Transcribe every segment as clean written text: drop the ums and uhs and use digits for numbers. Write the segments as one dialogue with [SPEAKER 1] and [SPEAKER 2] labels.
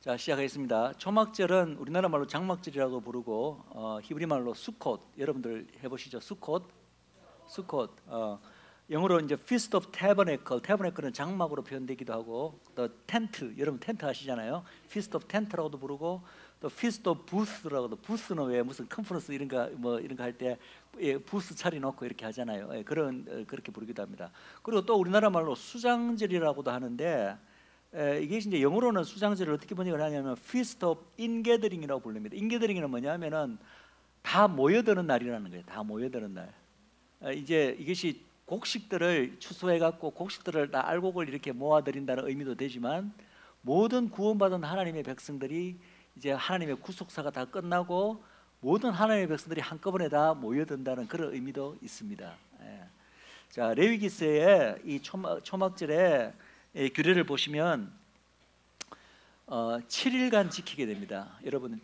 [SPEAKER 1] 자, 시작하겠습니다. 초막절은 우리나라 말로 장막절이라고 부르고 히브리 말로 수콧. 여러분들 해보시죠. 수콧. 영어로 이제 Feast of Tabernacle. Tabernacle은 장막으로 표현되기도 하고, 또 텐트. 여러분 텐트 아시잖아요. Feast of Tent라고도 부르고, 또 Feast of Booth라고도. 부스는 왜 무슨 컨퍼런스 이런 거 할 때 부스 차려놓고 이렇게 하잖아요. 그렇게 부르기도 합니다. 그리고 또 우리나라 말로 수장절이라고도 하는데. 이게 이제 영어로는 수장절을 어떻게 번역을 하냐면 Feast of Ingathering이라고 부릅니다. Ingathering은 뭐냐면은 다 모여드는 날이라는 거예요. 다 모여드는 날. 이제 이것이 곡식들을 추수해 갖고 곡식들을 다 알곡을 이렇게 모아드린다는 의미도 되지만, 모든 구원받은 하나님의 백성들이 이제 하나님의 구속사가 다 끝나고 모든 하나님의 백성들이 한꺼번에 다 모여든다는 그런 의미도 있습니다. 자, 레위기서의 이 초막절에 규례를 보시면 7일간 지키게 됩니다. 여러분,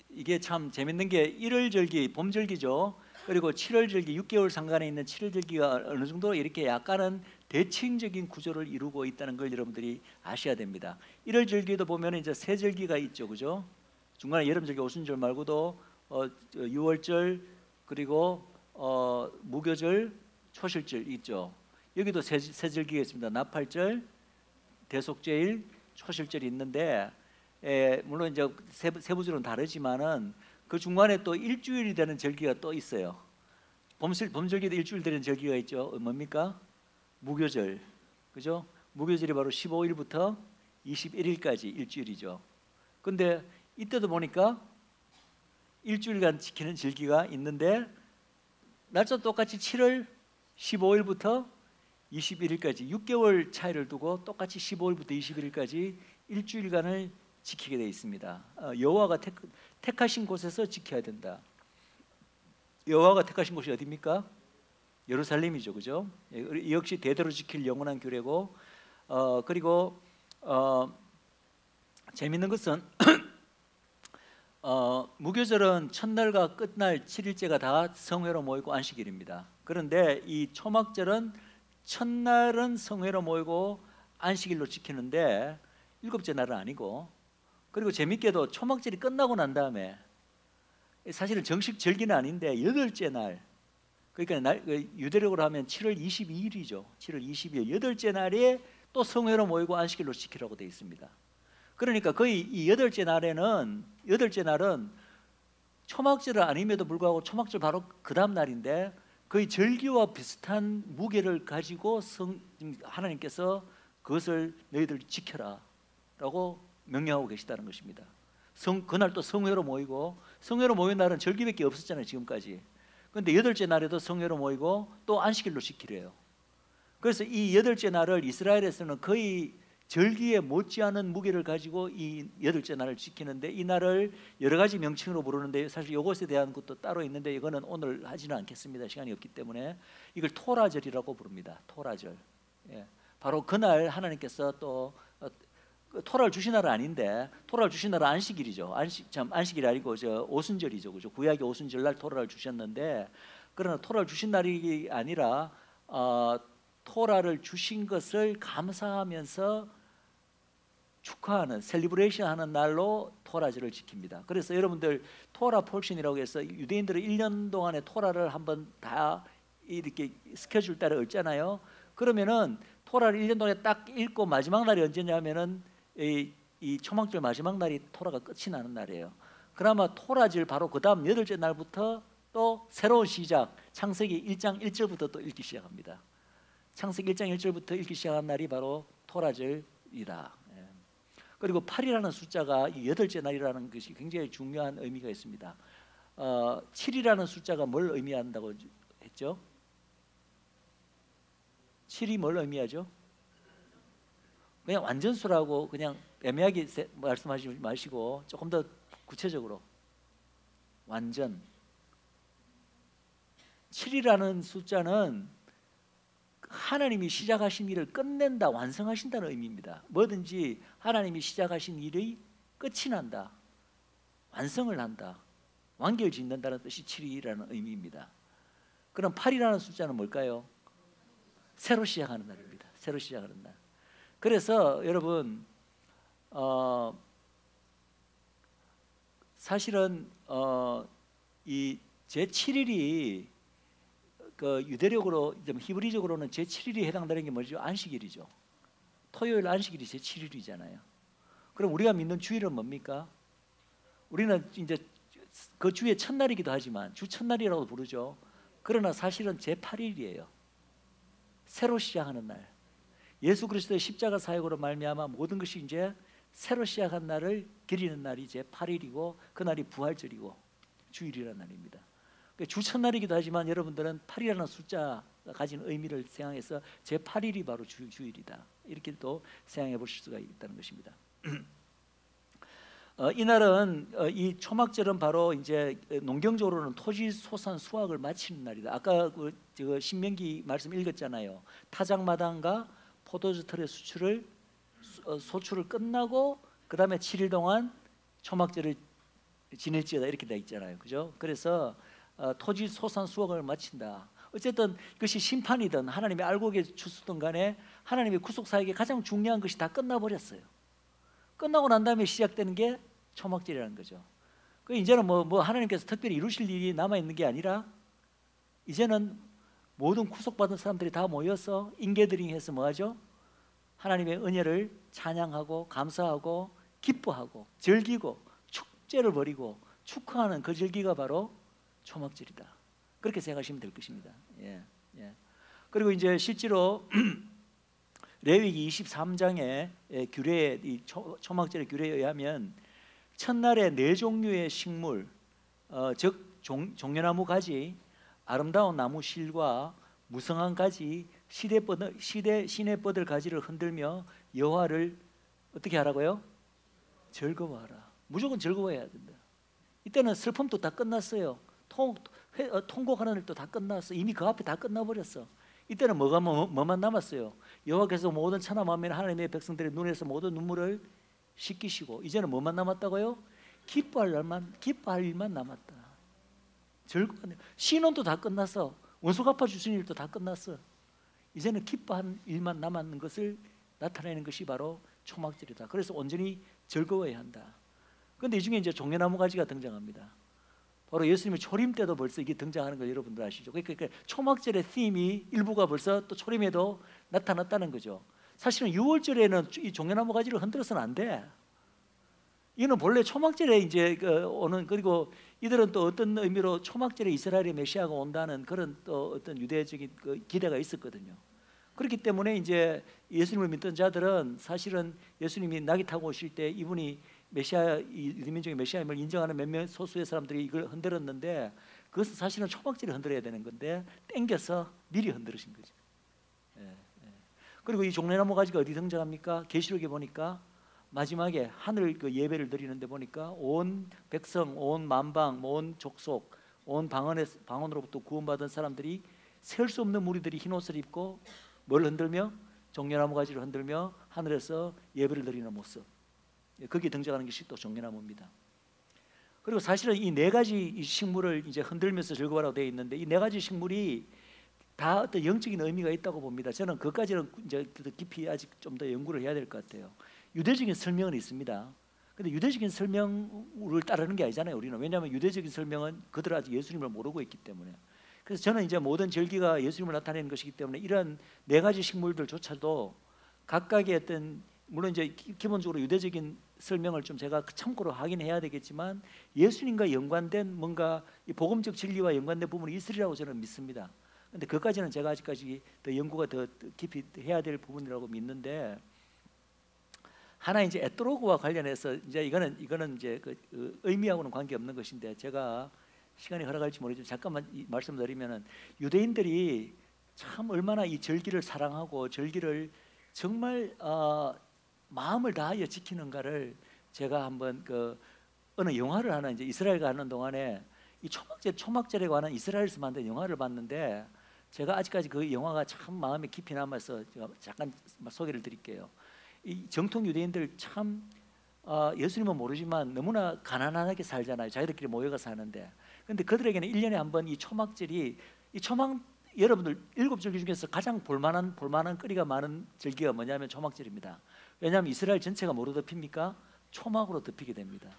[SPEAKER 1] 이게 참 재밌는 게 1월절기, 봄절기죠. 그리고 7월절기, 6개월 상간에 있는 7월절기가 어느 정도 이렇게 약간은 대칭적인 구조를 이루고 있다는 걸 여러분들이 아셔야 됩니다. 1월절기도 보면 이제 세 절기가 있죠, 그죠? 중간에 여름절기, 오순절 말고도 6월절, 그리고 무교절, 초실절 있죠. 여기도 세 절기가 있습니다. 나팔절, 대속제일, 초실절이 있는데, 물론 이제 세부적으로는 다르지만은 그 중간에 또 일주일이 되는 절기가 또 있어요. 봄절기도 일주일 되는 절기가 있죠. 뭡니까? 무교절, 그죠? 무교절이 바로 15일부터 21일까지 일주일이죠. 근데 이때도 보니까 일주일간 지키는 절기가 있는데, 날짜 똑같이 7월 15일부터 21일까지 6개월 차이를 두고 똑같이 15일부터 21일까지 일주일간을 지키게 되어 있습니다. 여호와가 택하신 곳에서 지켜야 된다. 여호와가 택하신 곳이 어디입니까? 예루살렘이죠, 그죠? 역시 대대로 지킬 영원한 규례고, 그리고 재밌는 것은 무교절은 첫날과 끝날 7일째가 다 성회로 모이고 안식일입니다. 그런데 이 초막절은 첫날은 성회로 모이고 안식일로 지키는데 일곱째 날은 아니고, 그리고 재밌게도 초막절이 끝나고 난 다음에, 사실은 정식 절기는 아닌데 여덟째 날, 그러니까 유대력으로 하면 7월 22일이죠. 7월 22일 여덟째 날에 또 성회로 모이고 안식일로 지키라고 되어 있습니다. 그러니까 거의 이 여덟째 날은 초막절은 아님에도 불구하고 초막절 바로 그 다음 날인데, 거의 절기와 비슷한 무게를 가지고 하나님께서 그것을 너희들 지켜라 라고 명령하고 계시다는 것입니다. 그날 또 성회로 모이고, 성회로 모인 날은 절기밖에 없었잖아요, 지금까지. 그런데 여덟째 날에도 성회로 모이고 또 안식일로 지키래요. 그래서 이 여덟째 날을 이스라엘에서는 거의 절기에 못지않은 무게를 가지고 이 여덟째 날을 지키는데, 이 날을 여러 가지 명칭으로 부르는데, 사실 이것에 대한 것도 따로 있는데 이거는 오늘 하지는 않겠습니다. 시간이 없기 때문에. 이걸 토라절이라고 부릅니다. 토라절. 바로 그날 하나님께서 또 토라를 주신 날은 아닌데, 토라를 주신 날은 안식일이죠. 안식일이 아니고 오순절이죠, 그죠? 구약의 오순절 날 토라를 주셨는데, 그러나 토라를 주신 날이 아니라 토라를 주신 것을 감사하면서 축하하는, 셀리브레이션 하는 날로 토라절을 지킵니다. 그래서 여러분들 토라 폴션이라고 해서 유대인들은 1년 동안에 토라를 한번 다 이렇게 스케줄 따라 읽잖아요. 그러면은 토라를 1년 동안에 딱 읽고 마지막 날이 언제냐면은 이 초막절 마지막 날이 토라가 끝이 나는 날이에요. 그나마 토라절 바로 그 다음 여덟째 날부터 또 새로운 시작, 창세기 1장 1절부터 또 읽기 시작합니다. 창세기 1장 1절부터 읽기 시작한 날이 바로 토라절이다. 그리고 8이라는 숫자가 이 여덟째 날이라는 것이 굉장히 중요한 의미가 있습니다. 7이라는 숫자가 뭘 의미한다고 했죠? 7이 뭘 의미하죠? 그냥 완전수라고 그냥 애매하게 말씀하지 마시고 조금 더 구체적으로 완전. 7이라는 숫자는 하나님이 시작하신 일을 끝낸다, 완성하신다는 의미입니다. 뭐든지 하나님이 시작하신 일이 끝이 난다, 완성을 한다, 완결 짓는다는 뜻이 7이라는 의미입니다. 그럼 8이라는 숫자는 뭘까요? 새로 시작하는 날입니다. 새로 시작하는 날. 그래서 여러분 사실은 이 제7일이 그 유대력으로 히브리적으로는 제7일이 해당되는 게 뭐죠? 안식일이죠. 토요일 안식일이 제7일이잖아요. 그럼 우리가 믿는 주일은 뭡니까? 우리는 이제 그 주의 첫날이기도 하지만 주 첫날이라고 부르죠. 그러나 사실은 제8일이에요. 새로 시작하는 날. 예수 그리스도의 십자가 사역으로 말미암아 모든 것이 이제 새로 시작한 날을 기리는 날이 제8일이고 그날이 부활절이고 주일이라는 날입니다. 주 첫날이기도 하지만 여러분들은 8이라는 숫자가 가진 의미를 생각해서 제8일이 바로 주일이다. 이렇게 또 생각해 보실 수가 있다는 것입니다. 이날은 이 초막절은 바로 이제 농경적으로는 토지 소산 수확을 마치는 날이다. 아까 그 신명기 말씀 읽었잖아요. 타작마당과 포도주 틀의 소출을 끝나고 그 다음에 7일 동안 초막절을 지낼지어다 이렇게 돼 있잖아요. 그죠? 그래서 토지 소산 수확을 마친다. 어쨌든 그것이 심판이든 하나님이 알고 주시든 간에 하나님의 구속 사역에 가장 중요한 것이 다 끝나버렸어요. 끝나고 난 다음에 시작되는 게 초막절이라는 거죠. 그 이제는 뭐 하나님께서 특별히 이루실 일이 남아 있는 게 아니라 이제는 모든 구속받은 사람들이 다 모여서 인게드링해서 뭐하죠? 하나님의 은혜를 찬양하고 감사하고 기뻐하고 즐기고 축제를 벌이고 축하하는 그 절기가 바로 초막절이다. 그렇게 생각하시면 될 것입니다. 예. 그리고 이제 실제로 레위기 23장의 규례, 이 초막절의 규례에 의하면 첫날에 4종류의 식물, 즉 종려나무 가지, 아름다운 나무 실과 무성한 가지, 시내뻗을 가지를 흔들며 여호와를 어떻게 하라고요? 즐거워하라. 무조건 즐거워해야 된다. 이때는 슬픔도 다 끝났어요. 통곡하는 일도 다 끝났어. 이미 그 앞에 다 끝나버렸어. 이때는 뭐만 남았어요? 여호와께서 모든 천하 만민 하나님의 백성들의 눈에서 모든 눈물을 씻기시고 이제는 뭐만 남았다고요? 기뻐할 일만 남았다. 즐거운 신혼도 다 끝났어. 원수 갚아 주시는 일도 다 끝났어. 이제는 기뻐한 일만 남았는 것을 나타내는 것이 바로 초막절이다. 그래서 온전히 즐거워해야 한다. 그런데 이 중에 이제 종려나무 가지가 등장합니다. 바로 예수님의 초림 때도 벌써 이게 등장하는 걸 여러분들 아시죠? 그러니까 초막절의 팀이 일부가 벌써 또 초림에도 나타났다는 거죠. 사실은 6월절에는 이 종려나무 가지를 흔들어서는 안 돼. 이는 본래 초막절에 이제 오는, 그리고 이들은 또 어떤 의미로 초막절에 이스라엘의 메시아가 온다는 그런 또 어떤 유대적인 기대가 있었거든요. 그렇기 때문에 이제 예수님을 믿던 자들은 사실은 예수님이 낙이 타고 오실 때 이분이 메시아, 유대민족의 메시아임을 인정하는 몇몇 소수의 사람들이 이걸 흔들었는데 그것은 사실은 초막절에 흔들어야 되는 건데 땡겨서 미리 흔들으신 거죠. 그리고 이 종려나무 가지가 어디 등장합니까? 계시록에 보니까 마지막에 하늘 그 예배를 드리는데 보니까 온 백성, 온 만방, 온 족속, 온 방언으로부터 구원받은 사람들이 셀 수 없는 무리들이 흰 옷을 입고 뭘 흔들며? 종려나무 가지를 흔들며 하늘에서 예배를 드리는 모습. 거기에 등장하는 것이 또 종려나무입니다. 그리고 사실은 이 4가지 식물을 이제 흔들면서 즐거워라고 되어 있는데 이 4가지 식물이 다 어떤 영적인 의미가 있다고 봅니다. 저는 그까지는 이제 깊이 아직 좀 더 연구를 해야 될 것 같아요. 유대적인 설명은 있습니다. 근데 유대적인 설명을 따르는 게 아니잖아요, 우리는. 왜냐하면 유대적인 설명은 그들은 아직 예수님을 모르고 있기 때문에. 그래서 저는 이제 모든 절기가 예수님을 나타내는 것이기 때문에 이런 4가지 식물들조차도 각각의 어떤, 물론 이제 기본적으로 유대적인 설명을 좀 제가 참고로 확인해야 되겠지만 예수님과 연관된 뭔가 이 복음적 진리와 연관된 부분이 있으리라고 저는 믿습니다. 근데 그까지는 제가 아직까지 더 연구가 더 깊이 해야 될 부분이라고 믿는데, 하나 이제 에토로그와 관련해서 이제 이거는 이제 그 의미하고는 관계 없는 것인데 제가 시간이 허락할지 모르지만 잠깐만 말씀드리면은 유대인들이 참 얼마나 이 절기를 사랑하고 절기를 정말 마음을 다하여 지키는가를 제가 한번 어느 영화를 하나 이제 이스라엘 가는 동안에 이 초막절에 관한 이스라엘에서 만든 영화를 봤는데 제가 아직까지 그 영화가 참 마음에 깊이 남아서 제가 잠깐 소개를 드릴게요. 이 정통 유대인들 참 예수님은 모르지만 너무나 가난하게 살잖아요. 자기들끼리 모여가 사는데. 근데 그들에게는 1년에 한 번 이 초막절이, 이 초막, 여러분들 7절기 중에서 가장 볼만한 거리가 많은 절기가 뭐냐면 초막절입니다. 왜냐하면 이스라엘 전체가 뭐로 덮입니까? 초막으로 덮이게 됩니다.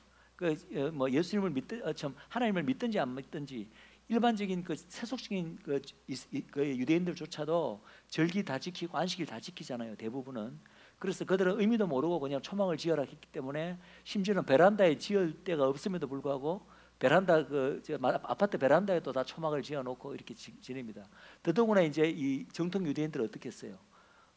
[SPEAKER 1] 뭐 예수님을 참 하나님을 믿든지 안 믿든지 일반적인 그 세속적인 그 유대인들조차도 절기 다 지키고 안식일 다 지키잖아요, 대부분은. 그래서 그들은 의미도 모르고 그냥 초막을 지어라 했기 때문에 심지어는 베란다에 지을 데가 없음에도 불구하고 베란다 아파트 베란다에도 다 초막을 지어놓고 이렇게 지냅니다. 더더구나 이제 이 정통 유대인들은 어떻게 했어요?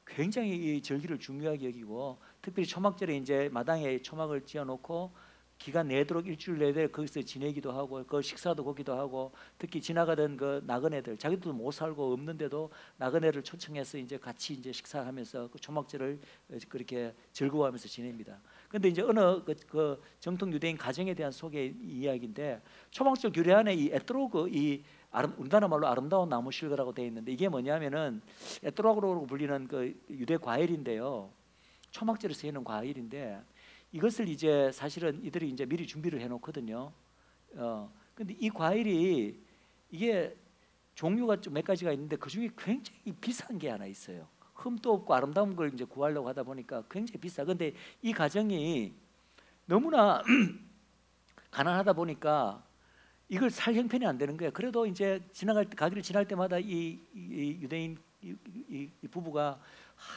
[SPEAKER 1] 굉장히 이 절기를 중요하게 여기고 특별히 초막절에 이제 마당에 초막을 지어놓고 기간 내도록 일주일 내내 거기서 지내기도 하고 그 식사도 거기도 하고 특히 지나가던 그 나그네들 자기들도 못 살고 없는데도 나그네를 초청해서 이제 같이 이제 식사하면서 그 초막절을 그렇게 즐거워하면서 지냅니다. 그런데 이제 어느 그 정통 유대인 가정에 대한 소개 이야기인데 초막절 규례 안에 이 에트로그 우리나라 말로 아름다운 나무 실과라고 되어 있는데 이게 뭐냐면은 에트로그로 불리는 그 유대 과일인데요. 초막절에 쓰이는 과일인데 이것을 이제 사실은 이들이 이제 미리 준비를 해놓거든요. 근데 이 과일이 이게 종류가 좀 몇 가지가 있는데 그 중에 굉장히 비싼 게 하나 있어요. 흠도 없고 아름다운 걸 이제 구하려고 하다 보니까 굉장히 비싸. 근데 이 가정이 너무나 가난하다 보니까 이걸 살 형편이 안 되는 거예요. 그래도 이제 가기를 지날 때마다 이 유대인 이 부부가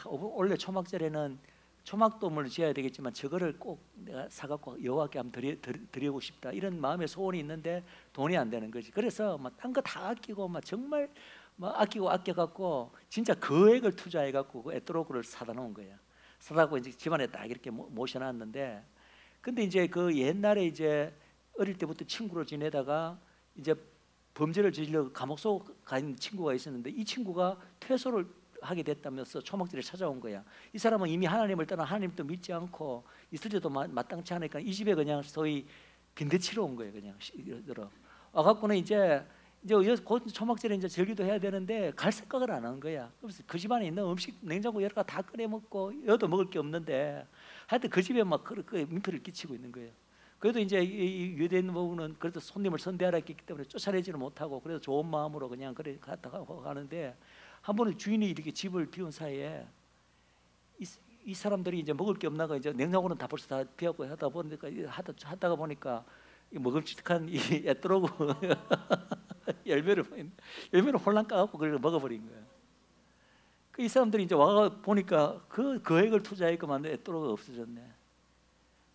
[SPEAKER 1] 원래 초막절에는 초막도문을 지어야 되겠지만 저거를 꼭 내가 사갖고 여호와께 한번 드리고 싶다 이런 마음의 소원이 있는데 돈이 안 되는 거지. 그래서 막 딴 거 다 아끼고 막 정말 막 아껴갖고 진짜 거액을 투자해갖고 그 에트로그를 사다 놓은 거야. 사다고 이제 집안에 딱 이렇게 모셔놨는데, 근데 이제 그 옛날에 이제 어릴 때부터 친구로 지내다가 이제 범죄를 저질러 감옥 속 가 있는 친구가 있었는데 이 친구가 퇴소를 하게 됐다면서 초막절에 찾아온 거야. 이 사람은 이미 하나님을 떠나 하나님도 믿지 않고 있을 때도 마땅치 않으니까 이 집에 그냥 소위 빈대치러 온 거예요. 그냥 와갖고는 이제 곧 초막절에 이제 절기도 해야 되는데 갈 생각을 안 한 거야. 그래서 그 집안에 있는 음식 냉장고 여러 가 다 끓여 먹고 여도 먹을 게 없는데 하여튼 그 집에 막 그 민폐를 끼치고 있는 거예요. 그래도 이제 이 유대인 부부는 그래도 손님을 선대하라 했기 때문에 쫓아내지는 못하고 그래도 좋은 마음으로 그냥 그래 갔다가 가는데 한 번은 주인이 이렇게 집을 비운 사이에 이 사람들이 이제 먹을 게 없나가 이제 냉장고는 다 벌써 다 비었고 하다가 보니까 이 먹음직한 이 에트로그 열매를 홀랑 까갖고 그걸 먹어버린 거예요. 이 사람들이 이제 와가 보니까 그 거액을 투자했고 만든 에트로그가 없어졌네.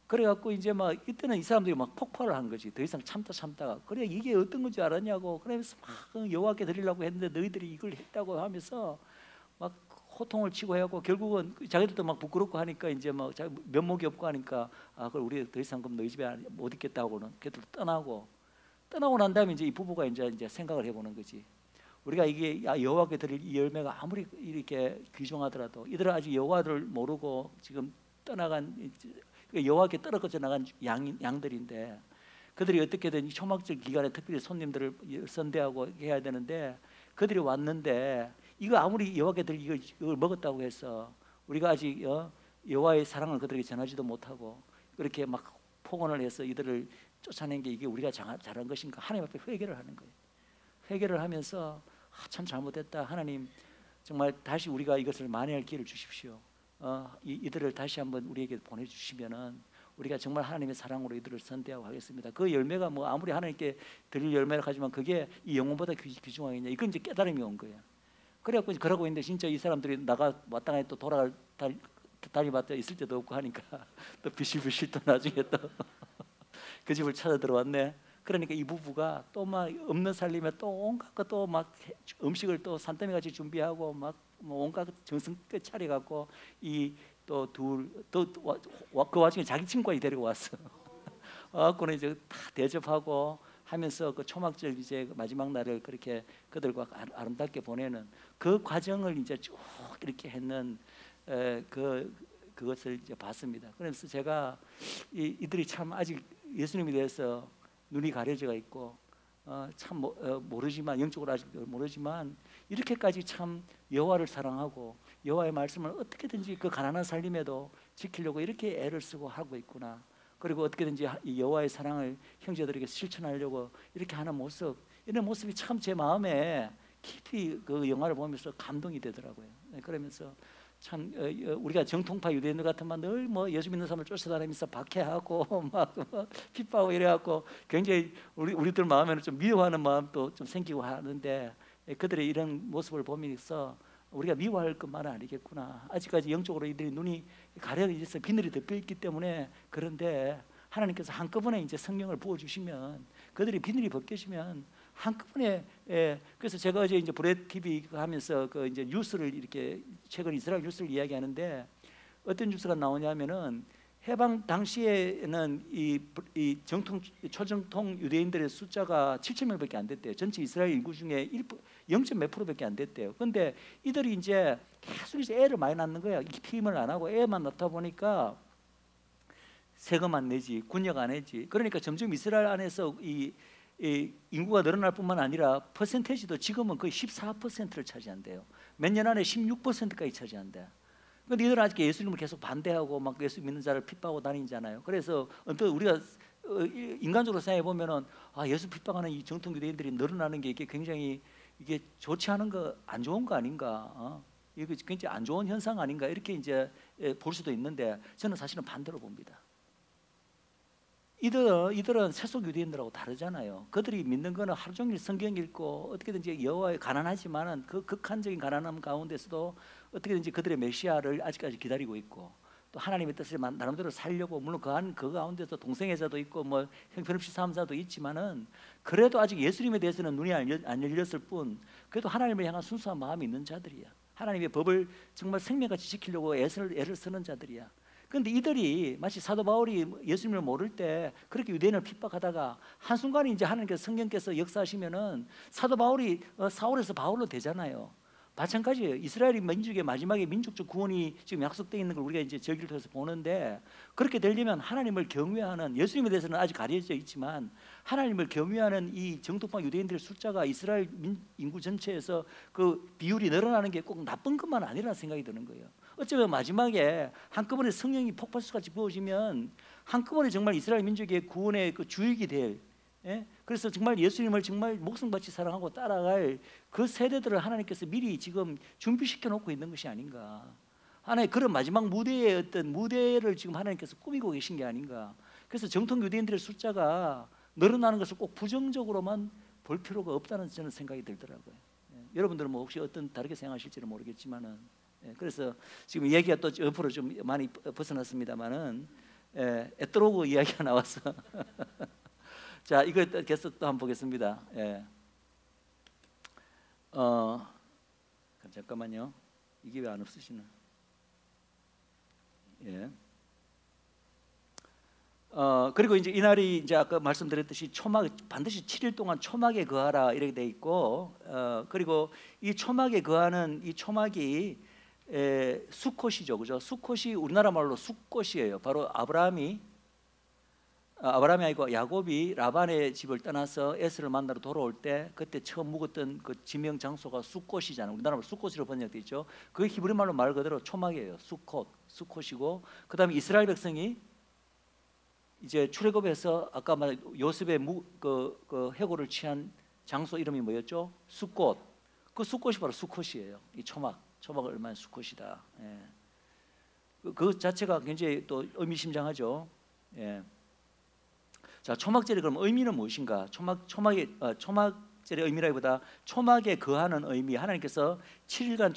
[SPEAKER 1] 그래갖고 이제 막 이때는 이 사람들이 막 폭발을 한 거지. 더 이상 참다가 그래 이게 어떤 건지 알았냐고 그러면서 막 여호와께 드리려고 했는데 너희들이 이걸 했다고 하면서 막 호통을 치고 해갖고 결국은 자기들도 막 부끄럽고 하니까 이제 막 면목이 없고 하니까 그걸 우리 더 이상 그럼 너희 집에 못 있겠다고는 걔들 떠나고 난 다음에 이제 이 부부가 이제 생각을 해보는 거지. 우리가 이게 여호와께 드릴 이 열매가 아무리 이렇게 귀중하더라도 이들은 아직 여호와를 모르고 지금 떠나간 여호와께 떨어져 나간 양들인데 그들이 어떻게든 초막절 기간에 특별히 손님들을 선대하고 해야 되는데 그들이 왔는데 이거 아무리 여호와께 드릴 이걸 먹었다고 해서 우리가 아직 여호와의 사랑을 그들에게 전하지도 못하고 그렇게 막 폭언을 해서 이들을 쫓아낸 게 이게 우리가 잘한 것인가 하나님 앞에 회개를 하는 거예요. 회개를 하면서 참 잘못했다 하나님 정말 다시 우리가 이것을 만회할 기회를 주십시오. 이들을 다시 한번 우리에게 보내주시면은 우리가 정말 하나님의 사랑으로 이들을 선대하고 하겠습니다. 그 열매가 뭐 아무리 하나님께 드릴 열매라 하지만 그게 이 영혼보다 귀중하겠냐 이건 이제 깨달음이 온 거예요. 그래갖고 그러고 있는데 진짜 이 사람들이 나가 마땅하게 또 돌아갈 다니봤자 있을 때도 없고 하니까 또 비실비실 또 나중에 또 그 집을 찾아 들어왔네. 그러니까 이 부부가 또 막 없는 살림에 또 온갖 거 또 막 음식을 또 산더미 같이 준비하고 막 온갖 정성껏 차려갖고 이 또 그 와중에 자기 친구까지 데리고 왔어. 와갖고는 이제 다 대접하고 하면서 그 초막절 이제 마지막 날을 그렇게 그들과 아름답게 보내는 그 과정을 이제 쭉 이렇게 했는 그것을 이제 봤습니다. 그래서 제가 이들이 참 아직 예수님에 대해서 눈이 가려져 있고 참 모르지만 영적으로 아직 모르지만 이렇게까지 참 여호와를 사랑하고 여호와의 말씀을 어떻게든지 그 가난한 살림에도 지키려고 이렇게 애를 쓰고 하고 있구나. 그리고 어떻게든지 이 여호와의 사랑을 형제들에게 실천하려고 이렇게 하는 모습, 이런 모습이 참 제 마음에 깊이 그 영화를 보면서 감동이 되더라고요. 그러면서 참 우리가 정통파 유대인들 같으면 늘 뭐 예수 믿는 사람을 쫓아다니면서 박해하고 막 핍박하고 이래갖고 굉장히 우리들 마음에는 좀 미워하는 마음도 좀 생기고 하는데 그들의 이런 모습을 보면서 우리가 미워할 것만은 아니겠구나. 아직까지 영적으로 이들이 눈이 가려 있어 비늘이 덮여 있기 때문에. 그런데 하나님께서 한꺼번에 이제 성령을 부어 주시면 그들이 비늘이 벗겨지면 한꺼번에. 그래서 제가 어제 이제 브레드 TV 하면서 그 이제 뉴스를 이렇게 최근 이스라엘 뉴스를 이야기하는데 어떤 뉴스가 나오냐면은 해방 당시에는 이 정통 초정통 유대인들의 숫자가 7천 명밖에 안 됐대요. 전체 이스라엘 인구 중에 0. 몇 %밖에 안 됐대요. 근데 이들이 이제 계속 이제 애를 많이 낳는 거야. 피임을 안 하고 애만 낳다 보니까 세금 안 내지, 군역 안 내지. 그러니까 점점 이스라엘 안에서 이 인구가 늘어날 뿐만 아니라 퍼센테이지도 지금은 거의 14%를 차지한대요. 몇 년 안에 16%까지 차지한대. 근데 이들은 아직 예수님을 계속 반대하고 막 예수 믿는 자를 핍박하고 다니잖아요. 그래서 언뜻 우리가 인간적으로 생각해 보면은 예수 핍박하는 이 정통 유대인들이 늘어나는 게 이게 굉장히 이게 좋지 않은 거, 안 좋은 거 아닌가? 이게 굉장히 안 좋은 현상 아닌가? 이렇게 이제 볼 수도 있는데 저는 사실은 반대로 봅니다. 이들은 세속 유대인들하고 다르잖아요. 그들이 믿는 거는 하루 종일 성경 읽고 어떻게든지 여호와의 가난하지만은 그 극한적인 가난함 가운데서도 어떻게든지 그들의 메시아를 아직까지 기다리고 있고 또 하나님의 뜻을 나름대로 살려고 물론 그 가운데서 동성애자도 있고 뭐 형편없이 사는 자도 있지만은 그래도 아직 예수님에 대해서는 눈이 안 열렸을 뿐 그래도 하나님을 향한 순수한 마음이 있는 자들이야. 하나님의 법을 정말 생명같이 지키려고 애를 쓰는 자들이야. 그런데 이들이 마치 사도 바울이 예수님을 모를 때 그렇게 유대인을 핍박하다가 한순간에 이제 하나님께서 성령께서 역사하시면은 사도 바울이 사울에서 바울로 되잖아요. 마찬가지예요. 이스라엘이 민족의 마지막에 민족적 구원이 지금 약속되어 있는 걸 우리가 이제 저기를 통해서 보는데 그렇게 되려면 하나님을 경외하는 예수님에 대해서는 아직 가려져 있지만 하나님을 경외하는 이 정통파 유대인들의 숫자가 이스라엘 인구 전체에서 그 비율이 늘어나는 게 꼭 나쁜 것만 아니라는 생각이 드는 거예요. 어쩌면 마지막에 한꺼번에 성령이 폭발수같이 부어지면 한꺼번에 정말 이스라엘 민족의 구원의 그 주역이 될 그래서 정말 예수님을 정말 목숨같이 사랑하고 따라갈 그 세대들을 하나님께서 미리 지금 준비시켜 놓고 있는 것이 아닌가. 하나의 그런 마지막 무대의 어떤 무대를 지금 하나님께서 꾸미고 계신 게 아닌가. 그래서 정통 유대인들의 숫자가 늘어나는 것을 꼭 부정적으로만 볼 필요가 없다는 저는 생각이 들더라고요. 여러분들은 뭐 혹시 어떤 다르게 생각하실지는 모르겠지만은 그래서 지금 이야기가 또 옆으로 좀 많이 벗어났습니다만은 에트로그 이야기가 나와서 자, 이거 계속 또 한번 보겠습니다. 잠깐만요. 이게 왜 안 없으시나? 그리고 이제 이날이 이제 아까 말씀드렸듯이 반드시 7일 동안 초막에 거하라 이렇게 돼 있고, 그리고 이 초막에 거하는 이 초막이 수콧이죠, 그죠? 수콧이 우리나라 말로 숫꽃이에요. 바로 아브라함이 아니고 야곱이 라반의 집을 떠나서 에스를 만나러 돌아올 때 그때 처음 묵었던 그 지명 장소가 숫꽃이잖아요. 우리나라 말로 숫꽃으로 번역돼 있죠. 그 히브리 말로 말 그대로 초막이에요. 수콧이고 그다음에 이스라엘 백성이 이제 출애굽에서 아까 말한 요셉의 그 해고를 취한 장소 이름이 뭐였죠? 숫꽃. 그 숫꽃이 바로 수콧이에요. 이 초막을 얼마나 수콧이다. 그 자체가 굉장히 또 의미심장하죠. 자, 초막절의 그럼 의미는 무엇인가? 초막절의 의미라기보다 초막에 거하는 의미. 하나님께서 7일간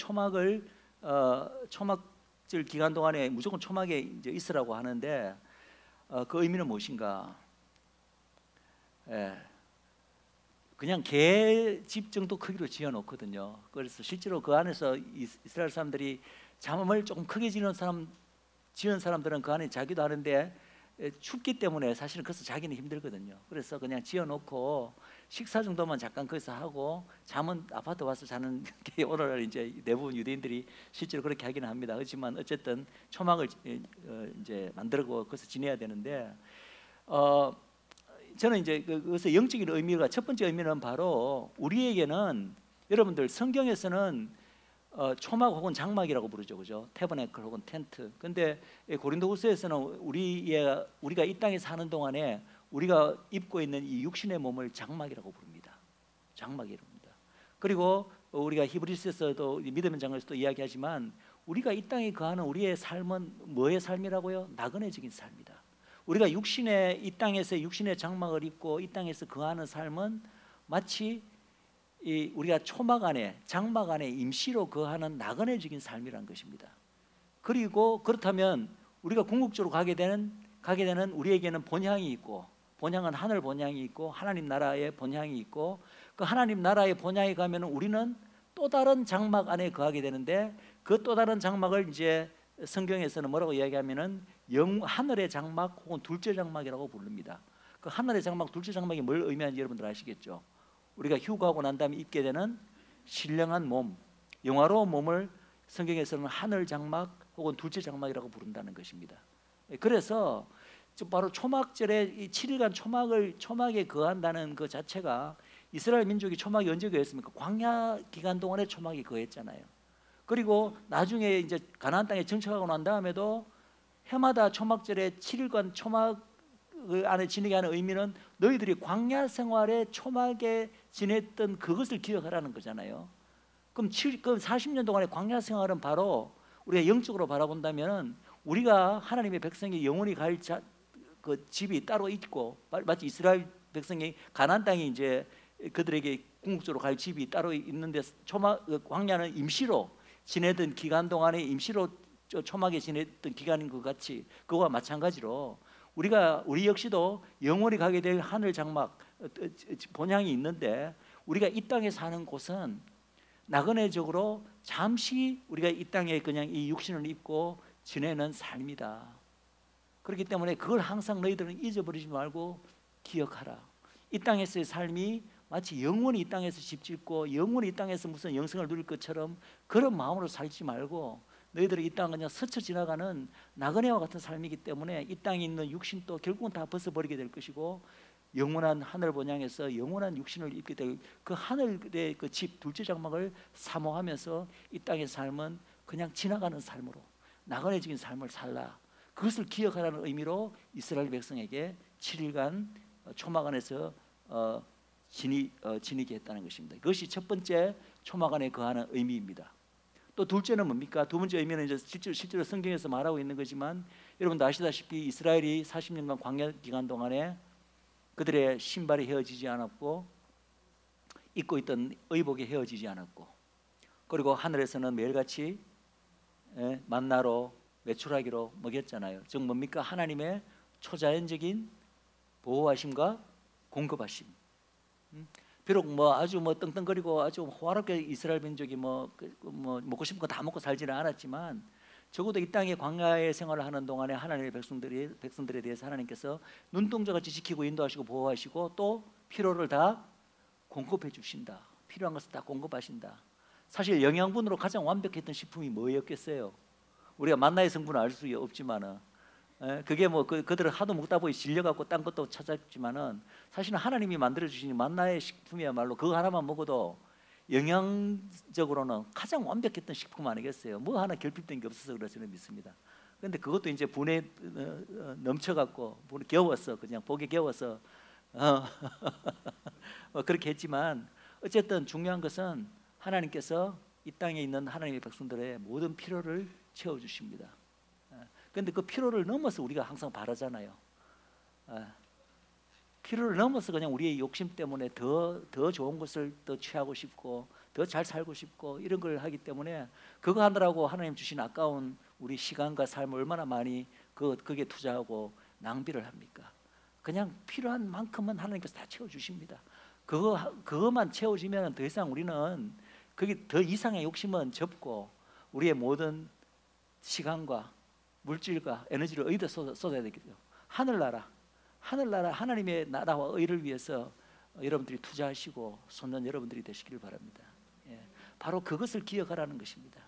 [SPEAKER 1] 초막절 기간 동안에 무조건 초막에 이제 있으라고 하는데 그 의미는 무엇인가? 그냥 개 집 정도 크기로 지어 놓거든요. 그래서 실제로 그 안에서 이스라엘 사람들이 잠을 조금 크게 지은 사람들은 그 안에 자기도 하는데 춥기 때문에 사실은 그래서 자기는 힘들거든요. 그래서 그냥 지어놓고 식사 정도만 잠깐 거기서 하고 잠은 아파트 와서 자는 게 오늘날 이제 대부분 유대인들이 실제로 그렇게 하기는 합니다. 그렇지만 어쨌든 초막을 이제 만들고 거기서 지내야 되는데 저는 이제 그것의 영적인 의미가 첫 번째 의미는 바로 우리에게는 여러분들 성경에서는 초막 혹은 장막이라고 부르죠, 그죠? 태버네클 혹은 텐트. 근데 고린도후서에서는 우리가 이 땅에 사는 동안에 우리가 입고 있는 이 육신의 몸을 장막이라고 부릅니다. 장막이랍니다. 그리고 우리가 히브리서에서도 믿음의 장에서도 이야기하지만 우리가 이 땅에 거하는 우리의 삶은 뭐의 삶이라고요? 나그네적인 삶이다. 우리가 이 땅에서 육신의 장막을 입고 이 땅에서 거하는 삶은 마치 우리가 초막 안에, 장막 안에 임시로 거하는 나그네적인 삶이란 것입니다. 그리고 그렇다면 우리가 궁극적으로 가게 되는 우리에게는 본향이 있고, 본향은 하늘 본향이 있고 하나님 나라의 본향이 있고, 그 하나님 나라의 본향에 가면 우리는 또 다른 장막 안에 거하게 되는데, 그 또 다른 장막을 이제 성경에서는 뭐라고 이야기하면은 하늘의 장막 혹은 둘째 장막이라고 부릅니다. 그 하늘의 장막, 둘째 장막이 뭘 의미하는지 여러분들 아시겠죠? 우리가 휴거하고 난 다음에 입게 되는 신령한 몸, 영화로운 몸을 성경에서는 하늘 장막 혹은 둘째 장막이라고 부른다는 것입니다. 그래서 바로 초막절에 이 7일간 초막에 거한다는 그 자체가, 이스라엘 민족이 초막이 언제 거했습니까? 광야 기간 동안에 초막이 거했잖아요. 그리고 나중에 이제 가나안 땅에 정착하고 난 다음에도 해마다 초막절에 7일간 초막 안에 지내게 하는 의미는 너희들이 광야 생활에 초막에 지냈던 그것을 기억하라는 거잖아요. 그럼 40년 동안의 광야 생활은 바로 우리가 영적으로 바라본다면 우리가 하나님의 백성이 영원히 갈 그 집이 따로 있고, 마치 이스라엘 백성이 가나안 땅에 이제 그들에게 궁극적으로 갈 집이 따로 있는데, 광야는 임시로 지내던 기간 동안에 임시로 초막에 지냈던 기간인 것 같이, 그거와 마찬가지로 우리 역시도 영원히 가게 될 하늘 장막 본향이 있는데, 우리가 이 땅에 사는 곳은 나그네적으로 잠시 우리가 이 땅에 그냥 이 육신을 입고 지내는 삶이다. 그렇기 때문에 그걸 항상 너희들은 잊어버리지 말고 기억하라. 이 땅에서의 삶이 마치 영원히 이 땅에서 집 짓고 영원히 이 땅에서 무슨 영생을 누릴 것처럼 그런 마음으로 살지 말고, 너희들이 이 땅은 그냥 스쳐 지나가는 나그네와 같은 삶이기 때문에 이 땅에 있는 육신도 결국은 다 벗어버리게 될 것이고, 영원한 하늘 본향에서 영원한 육신을 입게 될 그 하늘의 그 집 둘째 장막을 사모하면서 이 땅의 삶은 그냥 지나가는 삶으로, 나그네적인 삶을 살라. 그것을 기억하라는 의미로 이스라엘 백성에게 7일간 초막 안에서 지니게 했다는 것입니다. 그것이 첫 번째 초막 안에 거하는 의미입니다. 또 둘째는 뭡니까? 두 번째 의미는 이제 실제로 성경에서 말하고 있는 거지만, 여러분도 아시다시피 이스라엘이 40년간 광야 기간 동안에 그들의 신발이 헤어지지 않았고, 입고 있던 의복이 헤어지지 않았고, 그리고 하늘에서는 매일같이 만나로 메추라기로 먹였잖아요. 즉 뭡니까? 하나님의 초자연적인 보호하심과 공급하심. 비록 아주 떵떵거리고 아주 호화롭게 이스라엘 민족이 먹고 싶은 거 다 먹고 살지는 않았지만, 적어도 이 땅에 광야의 생활을 하는 동안에 하나님의 백성들에 대해서 하나님께서 눈동자같이 지키고 인도하시고 보호하시고, 또 필요를 다 공급해 주신다. 필요한 것을 다 공급하신다. 사실 영양분으로 가장 완벽했던 식품이 뭐였겠어요? 우리가 만나의 성분을 알 수 없지만은, 그게 그들을 하도 먹다 보니 질려갖고 딴 것도 찾았지만은, 사실은 하나님이 만들어 주신 만나의 식품이야말로 그거 하나만 먹어도 영양적으로는 가장 완벽했던 식품 아니겠어요? 뭐 하나 결핍된 게 없어서 그래서 저는 믿습니다. 그런데 그것도 이제 분에 넘쳐갖고 겨워서, 그냥 보기 겨워서 그렇게 했지만, 어쨌든 중요한 것은 하나님께서 이 땅에 있는 하나님의 백성들의 모든 필요를 채워주십니다. 그런데 그 필요를 넘어서 우리가 항상 바라잖아요. 필요를 넘어서 그냥 우리의 욕심 때문에 더 좋은 것을 더 취하고 싶고 더 잘 살고 싶고 이런 걸 하기 때문에, 그거 하느라고 하나님 주신 아까운 우리 시간과 삶을 얼마나 많이 그게 투자하고 낭비를 합니까? 그냥 필요한 만큼은 하나님께서 다 채워주십니다. 그것만 채워지면 더 이상 우리는 그게 더 이상의 욕심은 접고, 우리의 모든 시간과 물질과 에너지를 어디다 쏟아야 되겠죠? 하늘나라 하나님의 나라와 의를 위해서 여러분들이 투자하시고 손는 여러분들이 되시길 바랍니다. 바로 그것을 기억하라는 것입니다.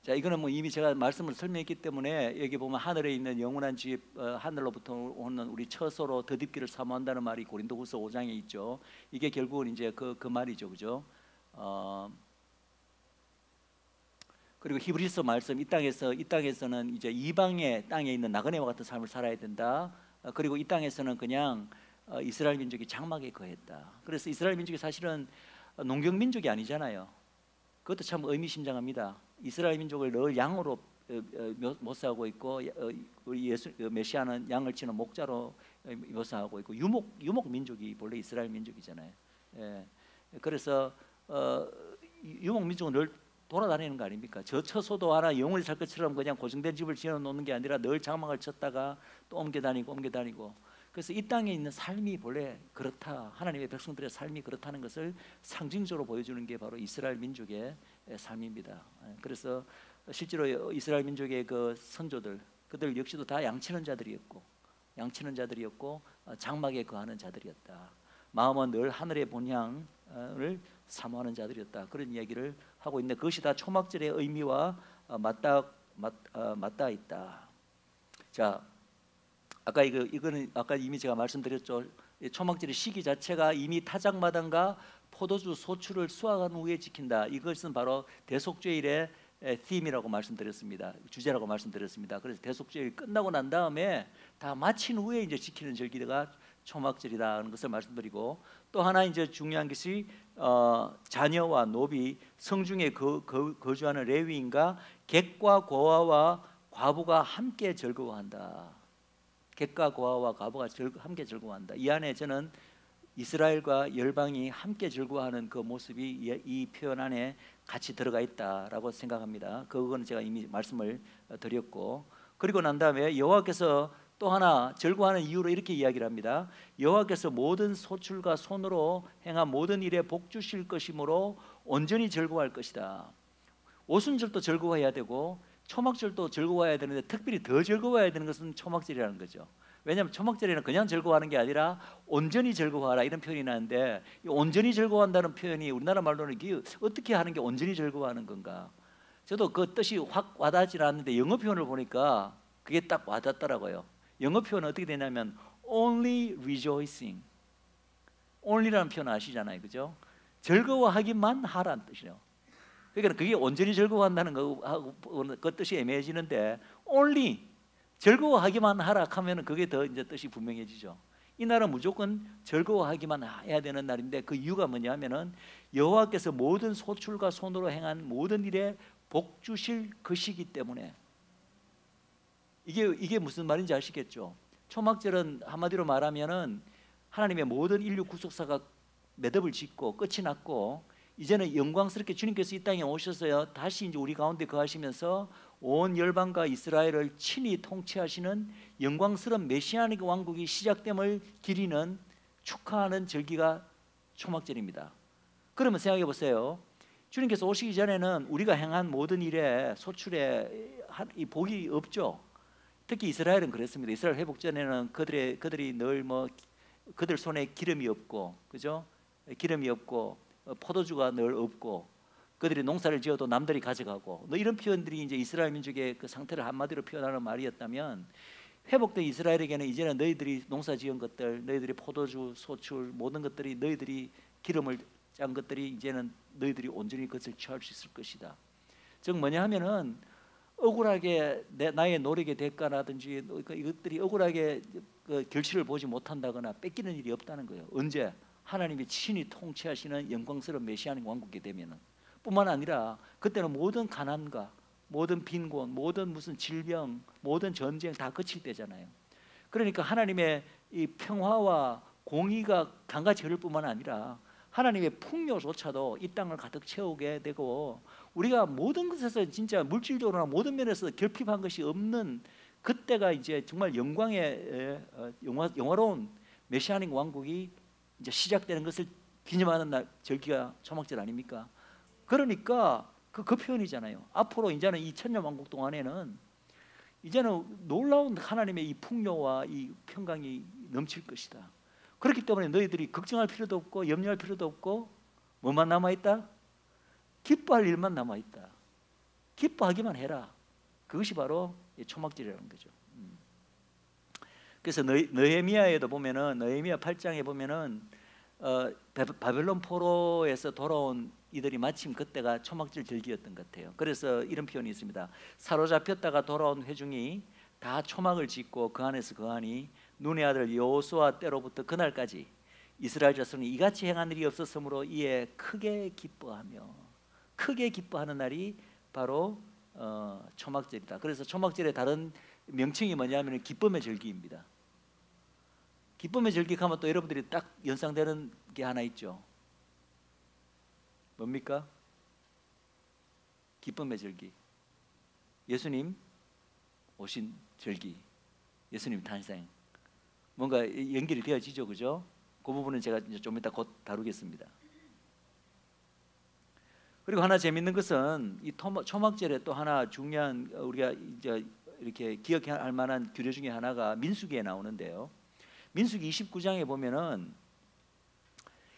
[SPEAKER 1] 자, 이거는 이미 제가 말씀을 설명했기 때문에, 여기 보면 하늘에 있는 영원한 집, 하늘로부터 오는 우리 처소로 덧입기를 사모한다는 말이 고린도후서 5장에 있죠. 이게 결국은 이제 그 말이죠, 그죠? 그리고 히브리서 말씀 이 땅에서는 이제 이방의 땅에 있는 나그네와 같은 삶을 살아야 된다. 그리고 이 땅에서는 그냥 이스라엘 민족이 장막에 거했다. 그래서 이스라엘 민족이 사실은 농경 민족이 아니잖아요. 그것도 참 의미심장합니다. 이스라엘 민족을 늘 양으로 묘사하고 있고 우리 메시아는 양을 치는 목자로 묘사하고 있고 유목 민족이 본래 이스라엘 민족이잖아요. 예. 그래서 유목 민족은 늘 돌아다니는 거 아닙니까? 저 처소도 하나 영원히 살 것처럼 그냥 고정된 집을 지어 놓는 게 아니라 늘 장막을 쳤다가 또 옮겨 다니고 그래서 이 땅에 있는 삶이 본래 그렇다. 하나님의 백성들의 삶이 그렇다는 것을 상징적으로 보여주는 게 바로 이스라엘 민족의 삶입니다. 그래서 실제로 이스라엘 민족의 그 선조들 그들 역시도 다 양치는 자들이었고 장막에 거하는 자들이었다. 마음은 늘 하늘의 본향을 사모하는 자들이었다. 그런 이야기를 하고 있는데 그것이 다 초막절의 의미와 맞닿아 있다. 자, 아까 이거는 아까 이미 제가 말씀드렸죠. 초막절의 시기 자체가 이미 타작마당과 포도주 소출을 수확한 후에 지킨다. 이것은 바로 대속죄일의 them이라고 말씀드렸습니다. 주제라고 말씀드렸습니다. 그래서 대속죄일 끝나고 난 다음에 다 마친 후에 이제 지키는 절기가 초막절이라는 것을 말씀드리고 또 하나 이제 중요한 것이 자녀와 노비 성중에 거주하는 레위인과 객과 고아와 과부가 함께 즐거워한다. 객과 고아와 과부가 함께 즐거워한다. 이 안에 저는 이스라엘과 열방이 함께 즐거워하는 그 모습이 이 표현 안에 같이 들어가 있다라고 생각합니다. 그거는 제가 이미 말씀을 드렸고 그리고 난 다음에 여호와께서 또 하나 즐거워하는 이유로 이렇게 이야기를 합니다. 여호와께서 모든 소출과 손으로 행한 모든 일에 복 주실 것이므로 온전히 즐거워할 것이다. 오순절도 즐거워해야 되고 초막절도 즐거워해야 되는데 특별히 더 즐거워해야 되는 것은 초막절이라는 거죠. 왜냐하면 초막절에는 그냥 즐거워하는 게 아니라 온전히 즐거워하라 이런 표현이 나는데 이 온전히 즐거워한다는 표현이 우리나라 말로는 이게 어떻게 하는 게 온전히 즐거워하는 건가? 저도 그 뜻이 확 와닿지 않았는데 영어 표현을 보니까 그게 딱 와닿더라고요. 영어 표현은 어떻게 되냐면 only rejoicing. only라는 표현 아시잖아요, 그죠? 즐거워하기만 하라는 뜻이에요. 그러니까 그게 온전히 즐거워한다는 거하고 그 뜻이 애매해지는데 only 즐거워하기만 하라 하면은 그게 더 이제 뜻이 분명해지죠. 이 날은 무조건 즐거워하기만 해야 되는 날인데 그 이유가 뭐냐면은 여호와께서 모든 소출과 손으로 행한 모든 일에 복 주실 것이기 때문에 이게 무슨 말인지 아시겠죠? 초막절은 한마디로 말하면은 하나님의 모든 인류 구속사가 매듭을 짓고 끝이 났고 이제는 영광스럽게 주님께서 이 땅에 오셔서요 다시 이제 우리 가운데 거하시면서 온 열방과 이스라엘을 친히 통치하시는 영광스러운 메시아닉 왕국이 시작됨을 기리는 축하하는 절기가 초막절입니다. 그러면 생각해 보세요. 주님께서 오시기 전에는 우리가 행한 모든 일에 소출에 이 복이 없죠. 특히 이스라엘은 그랬습니다. 이스라엘 회복 전에는 그들이 늘 그들 손에 기름이 없고, 그죠? 기름이 없고 포도주가 늘 없고 그들이 농사를 지어도 남들이 가져가고 이런 표현들이 이제 이스라엘 민족의 그 상태를 한마디로 표현하는 말이었다면 회복된 이스라엘에게는 이제는 너희들이 농사 지은 것들, 너희들이 포도주, 소출 모든 것들이 너희들이 기름을 짠 것들이 이제는 너희들이 온전히 그것을 취할 수 있을 것이다. 즉 뭐냐 하면은 억울하게 나의 노력의 대가라든지 이것들이 억울하게 그 결실을 보지 못한다거나 뺏기는 일이 없다는 거예요. 언제? 하나님이 친히 통치하시는 영광스러운 메시아닉 왕국이 되면은 뿐만 아니라 그때는 모든 가난과 모든 빈곤, 모든 무슨 질병, 모든 전쟁 다 그칠 때잖아요. 그러니까 하나님의 이 평화와 공의가 강같이 흐를 뿐만 아니라 하나님의 풍요조차도 이 땅을 가득 채우게 되고 우리가 모든 것에서 진짜 물질적으로나 모든 면에서 결핍한 것이 없는 그때가 이제 정말 영광의 영화로운 메시아닉 왕국이 이제 시작되는 것을 기념하는 날 절기가 초막절 아닙니까? 그러니까 그 표현이잖아요. 앞으로 이제는 이 천년 왕국 동안에는 이제는 놀라운 하나님의 이 풍요와 이 평강이 넘칠 것이다. 그렇기 때문에 너희들이 걱정할 필요도 없고 염려할 필요도 없고 뭐만 남아있다? 기뻐할 일만 남아있다. 기뻐하기만 해라. 그것이 바로 초막절이라는 거죠. 그래서 느헤미야에도 보면은 느헤미야 8장에 보면은 바벨론 포로에서 돌아온 이들이 마침 그때가 초막절 절기였던 것 같아요. 그래서 이런 표현이 있습니다. 사로잡혔다가 돌아온 회중이 다 초막을 짓고 그 안에서 거하니 눈의 아들 여호수아 때로부터 그날까지 이스라엘 자손이 이같이 행한 일이 없었으므로 이에 크게 기뻐하는 날이 바로 초막절이다. 그래서 초막절의 다른 명칭이 뭐냐면 기쁨의 절기입니다. 기쁨의 절기 하면 또 여러분들이 딱 연상되는 게 하나 있죠. 뭡니까? 기쁨의 절기. 예수님 오신 절기. 예수님 탄생. 뭔가 연결이 되어지죠, 그죠? 그 부분은 제가 이제 좀 이따 곧 다루겠습니다. 그리고 하나 재밌는 것은 이 초막절에 또 하나 중요한 우리가 이제 이렇게 기억할 만한 규례 중에 하나가 민수기에 나오는데요. 민수기 29장에 보면은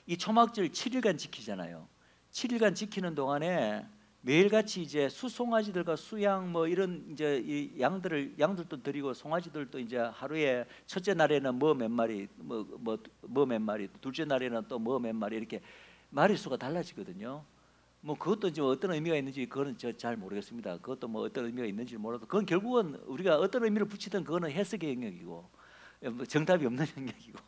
[SPEAKER 1] 이 초막절 7일간 지키잖아요. 7일간 지키는 동안에 매일같이 이제 수송아지들과 수양 뭐 이런 이제 이 양들도 드리고 송아지들도 이제 하루에 첫째 날에는 뭐 몇 마리 뭐 몇 마리, 둘째 날에는 또 뭐 몇 마리 이렇게 마리 수가 달라지거든요. 뭐 그것도 이제 어떤 의미가 있는지 그거는 저 잘 모르겠습니다. 그것도 뭐 어떤 의미가 있는지 몰라도 그건 결국은 우리가 어떤 의미를 붙이든 그거는 해석의 영역이고 정답이 없는 영역이고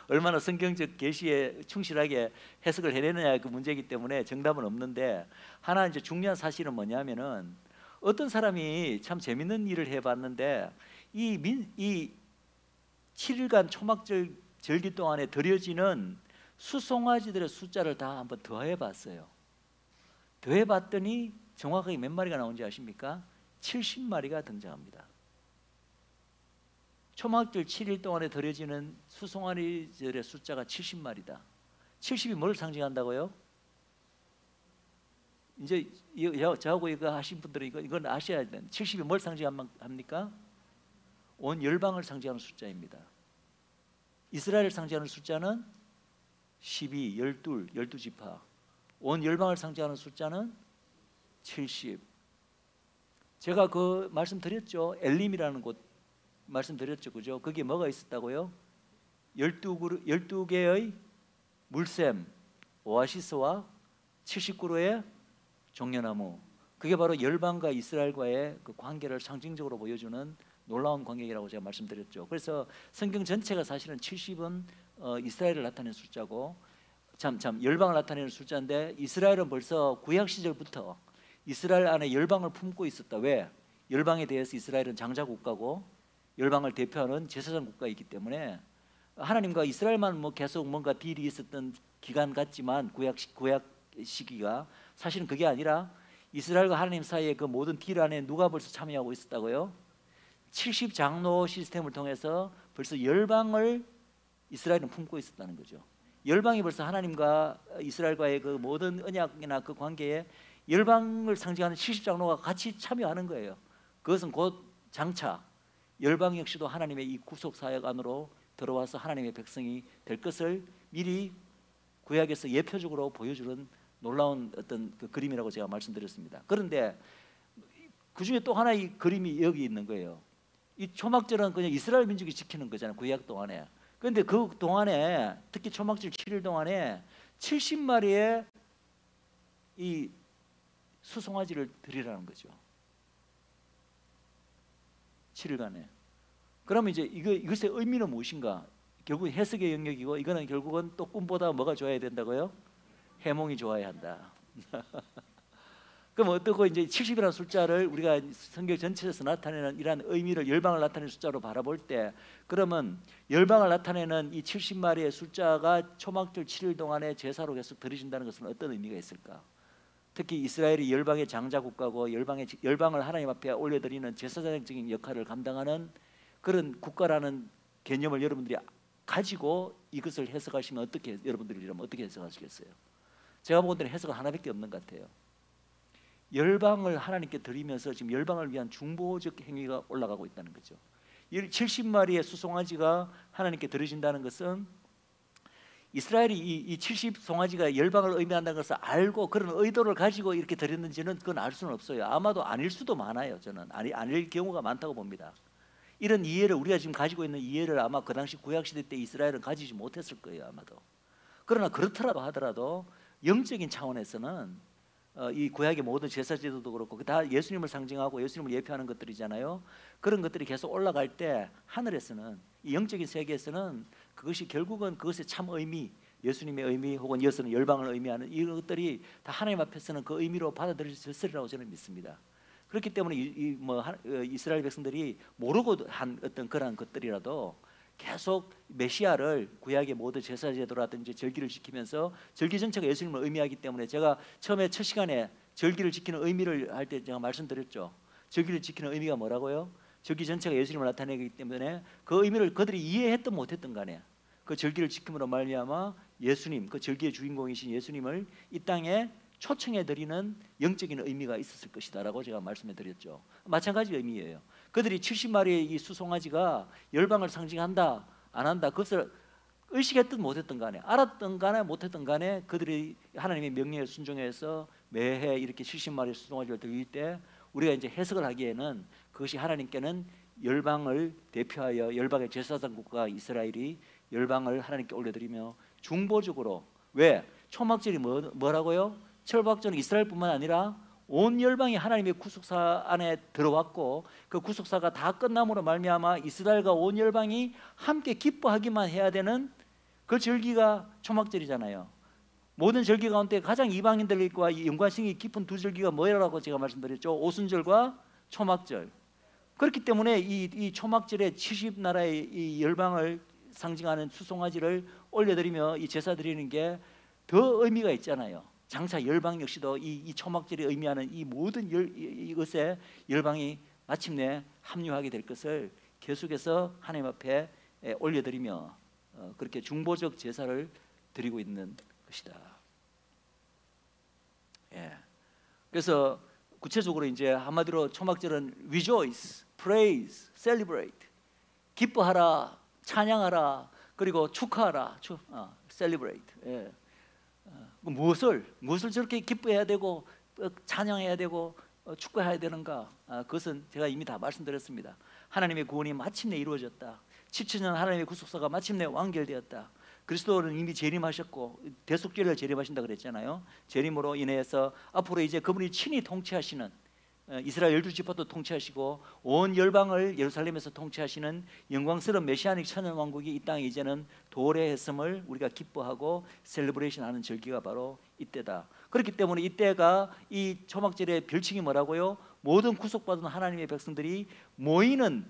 [SPEAKER 1] 얼마나 성경적 계시에 충실하게 해석을 해내느냐 그 문제이기 때문에 정답은 없는데 하나 이제 중요한 사실은 뭐냐면은 어떤 사람이 참 재밌는 일을 해봤는데 이 7일간 초막절 절기 동안에 드려지는 수송아지들의 숫자를 다 한번 더해봤어요. 더해봤더니 정확하게 몇 마리가 나온지 아십니까? 70마리가 등장합니다. 초막절 7일 동안에 드려지는 수송아지들의 숫자가 70마리다. 70이 뭘 상징한다고요? 이제 저하고 이거 하신 분들은 이건 아셔야 돼요. 70이 뭘 상징합니까? 온 열방을 상징하는 숫자입니다. 이스라엘을 상징하는 숫자는 12, 12지파. 온 열방을 상징하는 숫자는 70. 제가 그 말씀드렸죠. 엘림이라는 곳 말씀드렸죠, 그죠? 거기에 뭐가 있었다고요? 12개의 물샘, 오아시스와 70그루의 종려나무. 그게 바로 열방과 이스라엘과의 그 관계를 상징적으로 보여주는 놀라운 관계라고 제가 말씀드렸죠. 그래서 성경 전체가 사실은 70은 이스라엘을 나타내는 숫자고 열방을 나타내는 숫자인데 이스라엘은 벌써 구약 시절부터 이스라엘 안에 열방을 품고 있었다. 왜? 열방에 대해서 이스라엘은 장자 국가고 열방을 대표하는 제사장 국가이기 때문에 하나님과 이스라엘만 뭐 계속 뭔가 딜이 있었던 기간 같지만 구약 시기가 사실은 그게 아니라 이스라엘과 하나님 사이의 그 모든 딜 안에 누가 벌써 참여하고 있었다고요? 70장로 시스템을 통해서 벌써 열방을 이스라엘은 품고 있었다는 거죠. 열방이 벌써 하나님과 이스라엘과의 그 모든 언약이나 그 관계에 열방을 상징하는 70장로가 같이 참여하는 거예요. 그것은 곧 장차 열방 역시도 하나님의 이 구속 사역 안으로 들어와서 하나님의 백성이 될 것을 미리 구약에서 예표적으로 보여주는 놀라운 어떤 그 그림이라고 제가 말씀드렸습니다. 그런데 그 중에 또 하나의 그림이 여기 있는 거예요. 이 초막절은 그냥 이스라엘 민족이 지키는 거잖아요. 구약 동안에. 그런데 그 동안에 특히 초막절 7일 동안에 70마리의 이 수송아지를 드리라는 거죠. 7일간에. 그러면 이제 이것의 의미는 무엇인가? 결국 해석의 영역이고 이거는 결국은 또 꿈보다 뭐가 좋아야 된다고요? 해몽이 좋아야 한다. 그럼 어떻고 이제 70이라는 숫자를 우리가 성경 전체에서 나타내는 이러한 의미를 열방을 나타내는 숫자로 바라볼 때 그러면 열방을 나타내는 이 70마리의 숫자가 초막절 7일 동안에 제사로 계속 드려진다는 것은 어떤 의미가 있을까? 특히 이스라엘이 열방의 장자 국가고 열방을 하나님 앞에 올려드리는 제사장적인 역할을 감당하는 그런 국가라는 개념을 여러분들이 가지고 이것을 해석하시면 여러분들이라면 어떻게 해석하시겠어요? 제가 보기에는 해석은 하나밖에 없는 것 같아요. 열방을 하나님께 드리면서 지금 열방을 위한 중보적 행위가 올라가고 있다는 거죠. 70마리의 수송아지가 하나님께 드려진다는 것은 이스라엘이 이 70 송아지가 열방을 의미한다는 것을 알고 그런 의도를 가지고 이렇게 드렸는지는 그건 알 수는 없어요. 아마도 아닐 수도 많아요. 저는 아닐 경우가 많다고 봅니다. 이런 이해를 우리가 지금 가지고 있는 이해를 아마 그 당시 구약 시대 때 이스라엘은 가지지 못했을 거예요. 아마도. 그러나 그렇더라도 하더라도 영적인 차원에서는 이 구약의 모든 제사 제도도 그렇고 다 예수님을 상징하고 예수님을 예표하는 것들이잖아요. 그런 것들이 계속 올라갈 때 하늘에서는, 이 영적인 세계에서는 그것이 결국은 그것의 참 의미, 예수님의 의미 혹은 이어서는 열방을 의미하는 이런 것들이 다 하나님 앞에서는 그 의미로 받아들여졌으리라고 저는 믿습니다. 그렇기 때문에 이스라엘 백성들이 모르고 한 어떤 그러한 것들이라도 계속 메시아를 구약의 모든 제사 제도라든지 절기를 지키면서, 절기 전체가 예수님을 의미하기 때문에 제가 처음에 첫 시간에 절기를 지키는 의미를 할 때 제가 말씀드렸죠. 절기를 지키는 의미가 뭐라고요? 절기 전체가 예수님을 나타내기 때문에 그 의미를 그들이 이해했든 못했든 간에 그 절기를 지킴으로 말미암아 예수님, 그 절기의 주인공이신 예수님을 이 땅에 초청해 드리는 영적인 의미가 있었을 것이다 라고 제가 말씀해 드렸죠. 마찬가지 의미예요. 그들이 70마리의 이 수송아지가 열방을 상징한다 안 한다, 그것을 의식했든 못했든 간에, 알았든 간에 못했든 간에 그들이 하나님의 명령에 순종해서 매해 이렇게 70마리의 수송아지를 드릴 때 우리가 이제 해석을 하기에는 그것이 하나님께는 열방을 대표하여 열방의 제사장 국가 이스라엘이 열방을 하나님께 올려드리며 중보적으로, 왜? 초막절이 뭐라고요? 초막절은 이스라엘뿐만 아니라 온 열방이 하나님의 구속사 안에 들어왔고 그 구속사가 다 끝남으로 말미암아 이스라엘과 온 열방이 함께 기뻐하기만 해야 되는 그 절기가 초막절이잖아요. 모든 절기 가운데 가장 이방인들과 연관성이 깊은 두 절기가 뭐라고 제가 말씀드렸죠? 오순절과 초막절. 그렇기 때문에 이 초막절에 70나라의 이 열방을 상징하는 수송아지를 올려드리며 이 제사 드리는 게 더 의미가 있잖아요. 장차 열방 역시도 이 초막절이 의미하는 이 모든 이것에 열방이 마침내 합류하게 될 것을 계속해서 하나님 앞에 올려드리며 그렇게 중보적 제사를 드리고 있는 것이다. 예. 그래서 구체적으로 이제 한마디로 초막절은 rejoice, praise, celebrate, 기뻐하라, 찬양하라, 그리고 축하하라, celebrate. 예. 무엇을 저렇게 기뻐해야 되고 찬양해야 되고 축하해야 되는가? 그것은 제가 이미 다 말씀드렸습니다. 하나님의 구원이 마침내 이루어졌다. 7천년 하나님의 구속사가 마침내 완결되었다. 그리스도는 이미 재림하셨고 대속죄를 재림하신다 그랬잖아요. 재림으로 인해서 앞으로 이제 그분이 친히 통치하시는, 이스라엘 12지파도 통치하시고 온 열방을 예루살렘에서 통치하시는 영광스러운 메시아닉 천연왕국이 이 땅에 이제는 도래했음을 우리가 기뻐하고 셀러브레이션하는 절기가 바로 이때다. 그렇기 때문에 이때가 이 초막절의 별칭이 뭐라고요? 모든 구속받은 하나님의 백성들이 모이는,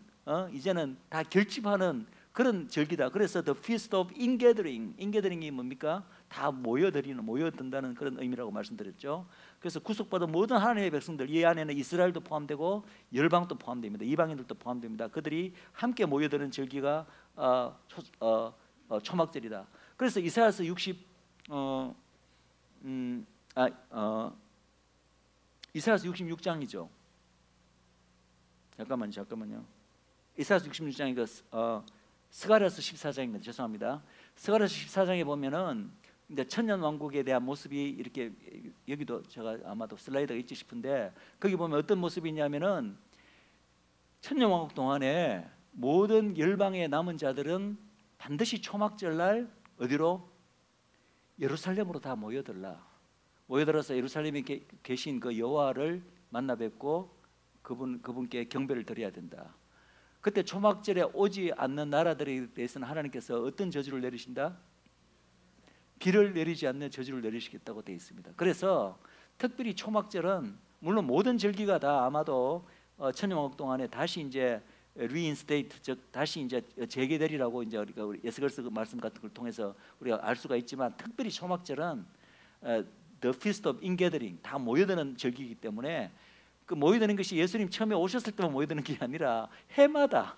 [SPEAKER 1] 이제는 다 결집하는 그런 절기다. 그래서 the feast of ingathering, ingathering이 뭡니까? 다 모여든다는 그런 의미라고 말씀드렸죠. 그래서 구속받은 모든 하나님의 백성들, 이 안에는 이스라엘도 포함되고 열방도 포함됩니다. 이방인들도 포함됩니다. 그들이 함께 모여드는 절기가 초막절이다. 그래서 이사야서 66장이죠. 잠깐만요. 이사야서 66장이 스가랴서 14장입니다. 죄송합니다. 스가랴서 14장에 보면은 이제 천년 왕국에 대한 모습이 이렇게, 여기도 제가 아마도 슬라이드가 있지 싶은데 거기 보면 어떤 모습이 있냐면은 천년 왕국 동안에 모든 열방의 남은 자들은 반드시 초막절날 어디로? 예루살렘으로 다 모여들어서 예루살렘에 계신 그 여호와를 만나 뵙고 그분께 경배를 드려야 된다. 그때 초막절에 오지 않는 나라들에 대해서는 하나님께서 어떤 저주를 내리신다? 비를 내리지 않는 저주를 내리시겠다고 되어 있습니다. 그래서 특별히 초막절은 물론 모든 절기가 다 아마도 천년왕국 동안에 다시 이제 reinstate, 즉 다시 이제 재개되리라고 이제 우리 에스겔서 말씀 같은 걸 통해서 우리가 알 수가 있지만, 특별히 초막절은 the feast of ingathering, 다 모여드는 절기이기 때문에 그 모여드는 것이 예수님 처음에 오셨을 때만 모여드는 게 아니라 해마다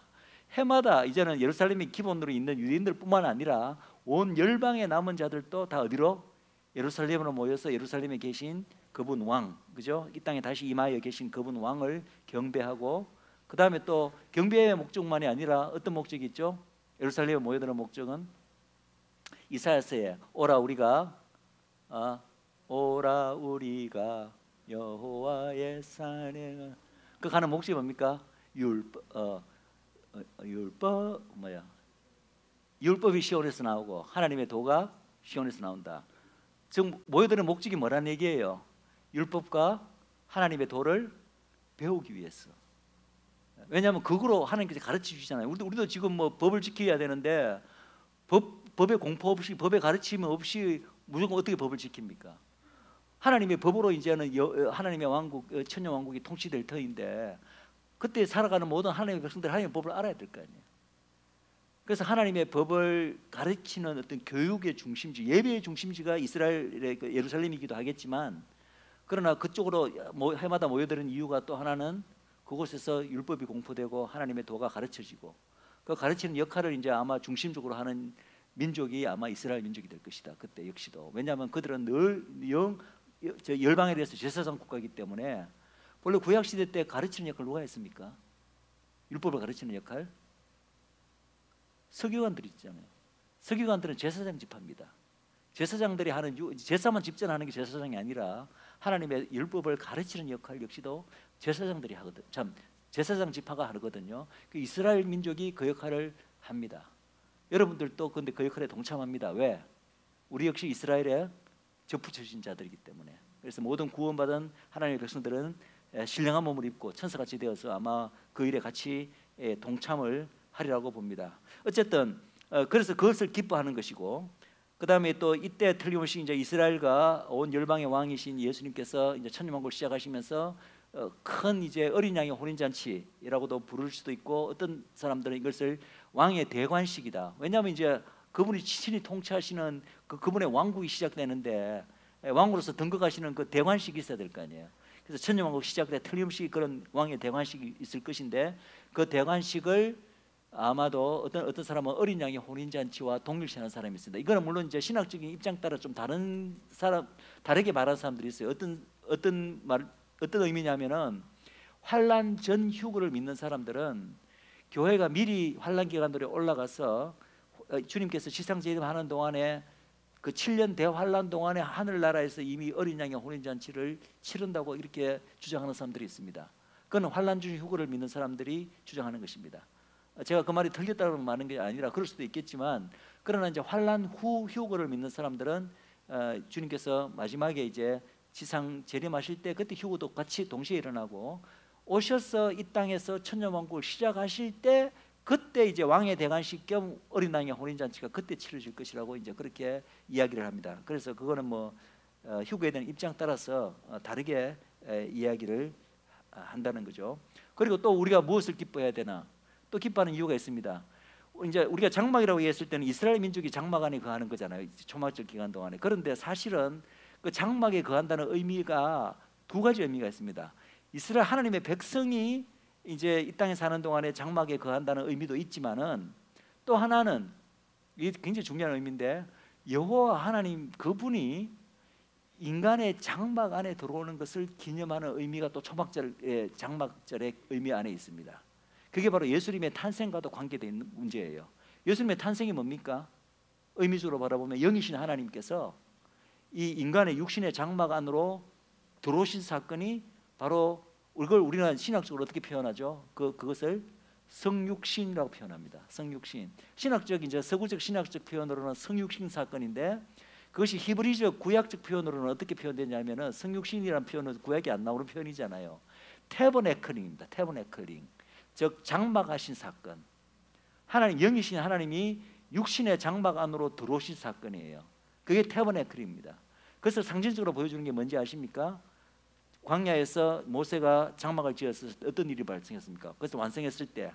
[SPEAKER 1] 이제는 예루살렘이 기본으로 있는 유대인들뿐만 아니라 온 열방의 남은 자들도 다 어디로? 예루살렘으로 모여서 예루살렘에 계신 그분 왕, 그죠? 이 땅에 다시 임하여 계신 그분 왕을 경배하고, 그 다음에 또 경배의 목적만이 아니라 어떤 목적이 있죠? 예루살렘에 모여드는 목적은 이사야서에 오라 우리가 여호와의 산에, 그 가는 목적이 뭡니까? 율법이 시온에서 나오고 하나님의 도가 시온에서 나온다. 즉 모여드는 목적이 뭐란 얘기예요? 율법과 하나님의 도를 배우기 위해서. 왜냐하면 그거로 하나님께서 가르쳐 주시잖아요. 우리도 지금 뭐 법을 지켜야 되는데 법의 공포 없이, 법의 가르침 없이 무조건 어떻게 법을 지킵니까? 하나님의 법으로 이제는 하나님의 왕국, 천년 왕국이 통치될 터인데 그때 살아가는 모든 하나님의 백성들 하나님의 법을 알아야 될 거 아니에요. 그래서 하나님의 법을 가르치는 어떤 교육의 중심지, 예배의 중심지가 이스라엘의 예루살렘이기도 하겠지만, 그러나 그쪽으로 해마다 모여드는 이유가 또 하나는 그곳에서 율법이 공포되고 하나님의 도가 가르쳐지고, 그 가르치는 역할을 이제 아마 중심적으로 하는 민족이 아마 이스라엘 민족이 될 것이다. 그때 역시도. 왜냐하면 그들은 늘 열방에 대해서 제사장 국가이기 때문에. 원래 구약 시대 때 가르치는 역할 누가 했습니까? 율법을 가르치는 역할? 서기관들이 있잖아요. 서기관들은 제사장 집합니다. 제사장들이 하는 제사만 집전하는 게 제사장이 아니라 하나님의 율법을 가르치는 역할 역시도 제사장들이 하거든. 참 제사장 집화가 하거든요. 그 이스라엘 민족이 그 역할을 합니다. 여러분들도 근데 그 역할에 동참합니다. 왜? 우리 역시 이스라엘의 접붙여진 자들이기 때문에. 그래서 모든 구원받은 하나님의 백성들은 신령한 몸을 입고 천사같이 되어서 아마 그 일에 같이 동참을 하리라고 봅니다. 어쨌든 그래서 그것을 기뻐하는 것이고, 그 다음에 또 이때 틀림없이 이제 이스라엘과 온 열방의 왕이신 예수님께서 이제 천년왕국을 시작하시면서 큰 이제 어린 양의 혼인잔치라고도 부를 수도 있고, 어떤 사람들은 이것을 왕의 대관식이다. 왜냐하면 이제 그분이 친히 통치하시는 그분의 왕국이 시작되는데 왕으로서 등극하시는 그 대관식이 있어야 될 거 아니에요. 그래서 천년왕국 시작할 때 틀림없이 그런 왕의 대관식이 있을 것인데, 그 대관식을 아마도 어떤 사람은 어린 양의 혼인잔치와 동일시하는 사람이 있습니다. 이거는 물론 이제 신학적인 입장 따라 좀 다르게 말하는 사람들이 있어요. 어떤 의미냐면은 환란 전 휴거를 믿는 사람들은 교회가 미리 환란 기간으로 올라가서 주님께서 지상 재림하는 동안에 그 7년 대환란 동안에 하늘나라에서 이미 어린 양의 혼인잔치를 치른다고 이렇게 주장하는 사람들이 있습니다. 그건 환란 전 휴거를 믿는 사람들이 주장하는 것입니다. 제가 그 말이 틀렸다고 말하는 게 아니라 그럴 수도 있겠지만, 그러나 이제 환란 후 휴거를 믿는 사람들은 주님께서 마지막에 이제 지상 재림하실 때 그때 휴거도 같이 동시에 일어나고, 오셔서 이 땅에서 천년왕국을 시작하실 때 그때 이제 왕의 대관식 겸 어린 양의 혼인잔치가 그때 치러질 것이라고 이제 그렇게 이야기를 합니다. 그래서 그거는 뭐 휴거에 대한 입장 따라서 다르게 이야기를 한다는 거죠. 그리고 또 우리가 무엇을 기뻐해야 되나? 또 기뻐하는 이유가 있습니다. 이제 우리가 장막이라고 얘기했을 때는 이스라엘 민족이 장막 안에 거하는 거잖아요. 초막절 기간 동안에. 그런데 사실은 그 장막에 거한다는 의미가 두 가지 의미가 있습니다. 이스라엘 하나님의 백성이 이제 이 땅에 사는 동안에 장막에 거한다는 의미도 있지만은, 또 하나는 이게 굉장히 중요한 의미인데, 여호와 하나님 그분이 인간의 장막 안에 들어오는 것을 기념하는 의미가 또 초막절의 장막절의 의미 안에 있습니다. 그게 바로 예수님의 탄생과도 관계된 문제예요. 예수님의 탄생이 뭡니까? 의미적으로 바라보면 영이신 하나님께서 이 인간의 육신의 장막 안으로 들어오신 사건이 바로, 이걸 우리는 신학적으로 어떻게 표현하죠? 그것을 성육신이라고 표현합니다. 성육신. 신학적 이제 서구적 신학적 표현으로는 성육신 사건인데, 그것이 히브리적 구약적 표현으로는 어떻게 표현되냐면은, 성육신이라는 표현은 구약에 안 나오는 표현이잖아요. 태버네클링입니다. 태버네클링. 즉 장막하신 사건. 하나님 영이신 하나님이 육신의 장막 안으로 들어오신 사건이에요. 그게 태버네클입니다. 그래서 상징적으로 보여주는 게 뭔지 아십니까? 광야에서 모세가 장막을 지어서 어떤 일이 발생했습니까? 그래서 완성했을 때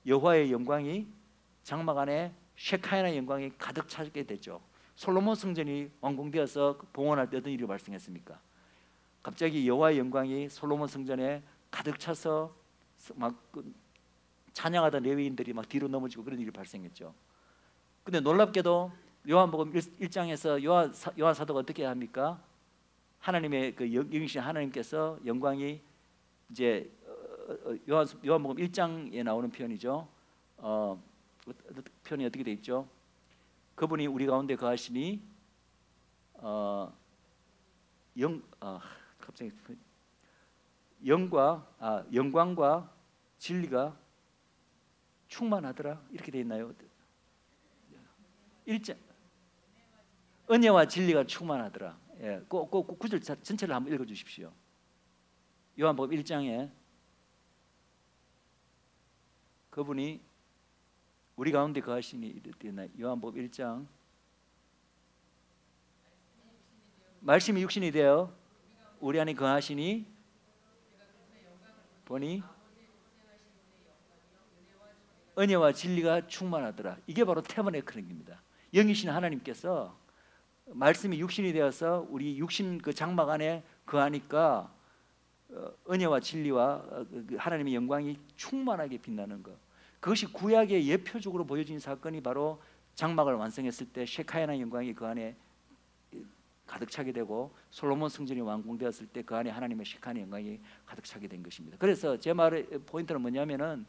[SPEAKER 1] 여호와의 영광이 장막 안에 셰카야나의 영광이 가득 차게 됐죠. 솔로몬 성전이 완공되어서 봉헌할 때 어떤 일이 발생했습니까? 갑자기 여호와의 영광이 솔로몬 성전에 가득 차서 막 찬양하던 레위인들이 막 뒤로 넘어지고 그런 일이 발생했죠. 근데 놀랍게도 요한복음 1장에서 요한 사도가 어떻게 합니까? 하나님의 그 영이신 하나님께서 영광이 이제 요한복음 1장에 나오는 표현이죠. 표현이 어떻게 돼 있죠? 그분이 우리 가운데 거하시니 갑자기 영광과 진리가 충만하더라, 이렇게 돼 있나요? 1장 은혜와 진리가 충만하더라. 예, 그 구절 전체를 한번 읽어주십시오. 요한복음 1장에 그분이 우리 가운데 거하시니 이랬나? 요한복음 1장 말씀이 육신이 되어 우리 안에 거하시니 보니 은혜와 진리가 충만하더라. 이게 바로 태버네클입니다. 영이신 하나님께서 말씀이 육신이 되어서 우리 육신 그 장막 안에 거하니까 은혜와 진리와 하나님의 영광이 충만하게 빛나는 것. 그것이 구약의 예표적으로 보여진 사건이 바로 장막을 완성했을 때 셰카야나 영광이 그 안에 가득 차게 되고 솔로몬 성전이 완공되었을 때 그 안에 하나님의 셰카야나 영광이 가득 차게 된 것입니다. 그래서 제 말의 포인트는 뭐냐면은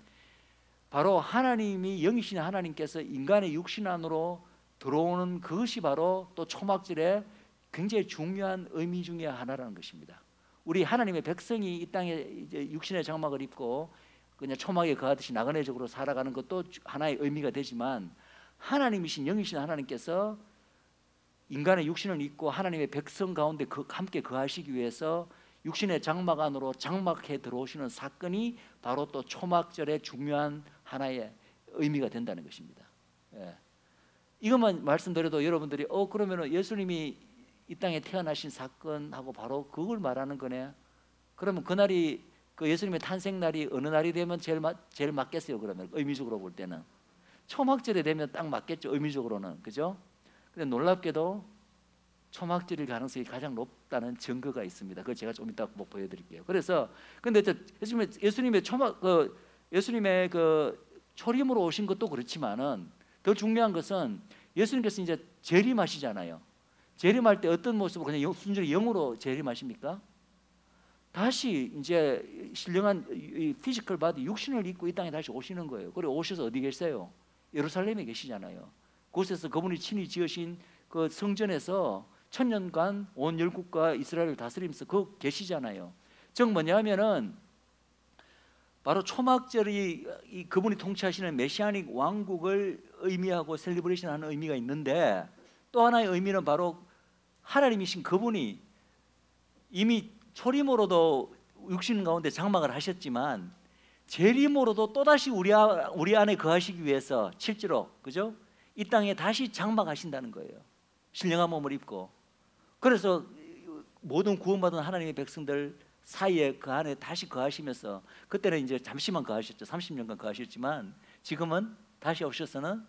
[SPEAKER 1] 바로 하나님이 영이신 하나님께서 인간의 육신 안으로 들어오는 그것이 바로 또 초막절의 굉장히 중요한 의미 중에 하나라는 것입니다. 우리 하나님의 백성이 이 땅에 이제 육신의 장막을 입고 그냥 초막에 거하듯이 나그네적으로 살아가는 것도 하나의 의미가 되지만 하나님이신 영이신 하나님께서 인간의 육신을 입고 하나님의 백성 가운데 함께 거하시기 위해서 육신의 장막 안으로 장막해 들어오시는 사건이 바로 또 초막절의 중요한 하나의 의미가 된다는 것입니다. 예. 이것만 말씀드려도 여러분들이 그러면 예수님이 이 땅에 태어나신 사건하고 바로 그걸 말하는 거네. 그러면 그날이 그 예수님의 탄생 날이 어느 날이 되면 제일 맞겠어요? 그러면 의미적으로 볼 때는 초막절에 되면 딱 맞겠죠. 의미적으로는 그죠? 근데 놀랍게도 초막절일 가능성이 가장 높다는 증거가 있습니다. 그걸 제가 좀 이따 뭐 보여드릴게요. 그래서 근데 예수님의 예수님의 그 초림으로 오신 것도 그렇지만은 더 중요한 것은 예수님께서 이제 재림하시잖아요. 재림할 때 어떤 모습으로 그냥 순전히 영으로 재림하십니까? 다시 이제 신령한 이 피지컬 바디 육신을 입고 이 땅에 다시 오시는 거예요. 그리고 오셔서 어디 계세요? 예루살렘에 계시잖아요. 그곳에서 그분이 친히 지으신 그 성전에서 천년간 온 열국과 이스라엘을 다스리면서 그 계시잖아요. 즉 뭐냐면은 바로 초막절이 그분이 통치하시는 메시아닉 왕국을 의미하고 셀리브레이션하는 의미가 있는데 또 하나의 의미는 바로 하나님이신 그분이 이미 초림으로도 육신 가운데 장막을 하셨지만 재림으로도 또다시 우리 안에 거하시기 위해서 실제로 그죠? 이 땅에 다시 장막하신다는 거예요. 신령한 몸을 입고. 그래서 모든 구원받은 하나님의 백성들 사이에 그 안에 다시 거하시면서 그때는 이제 잠시만 거하셨죠. 30년간 거하셨지만 지금은 다시 오셔서는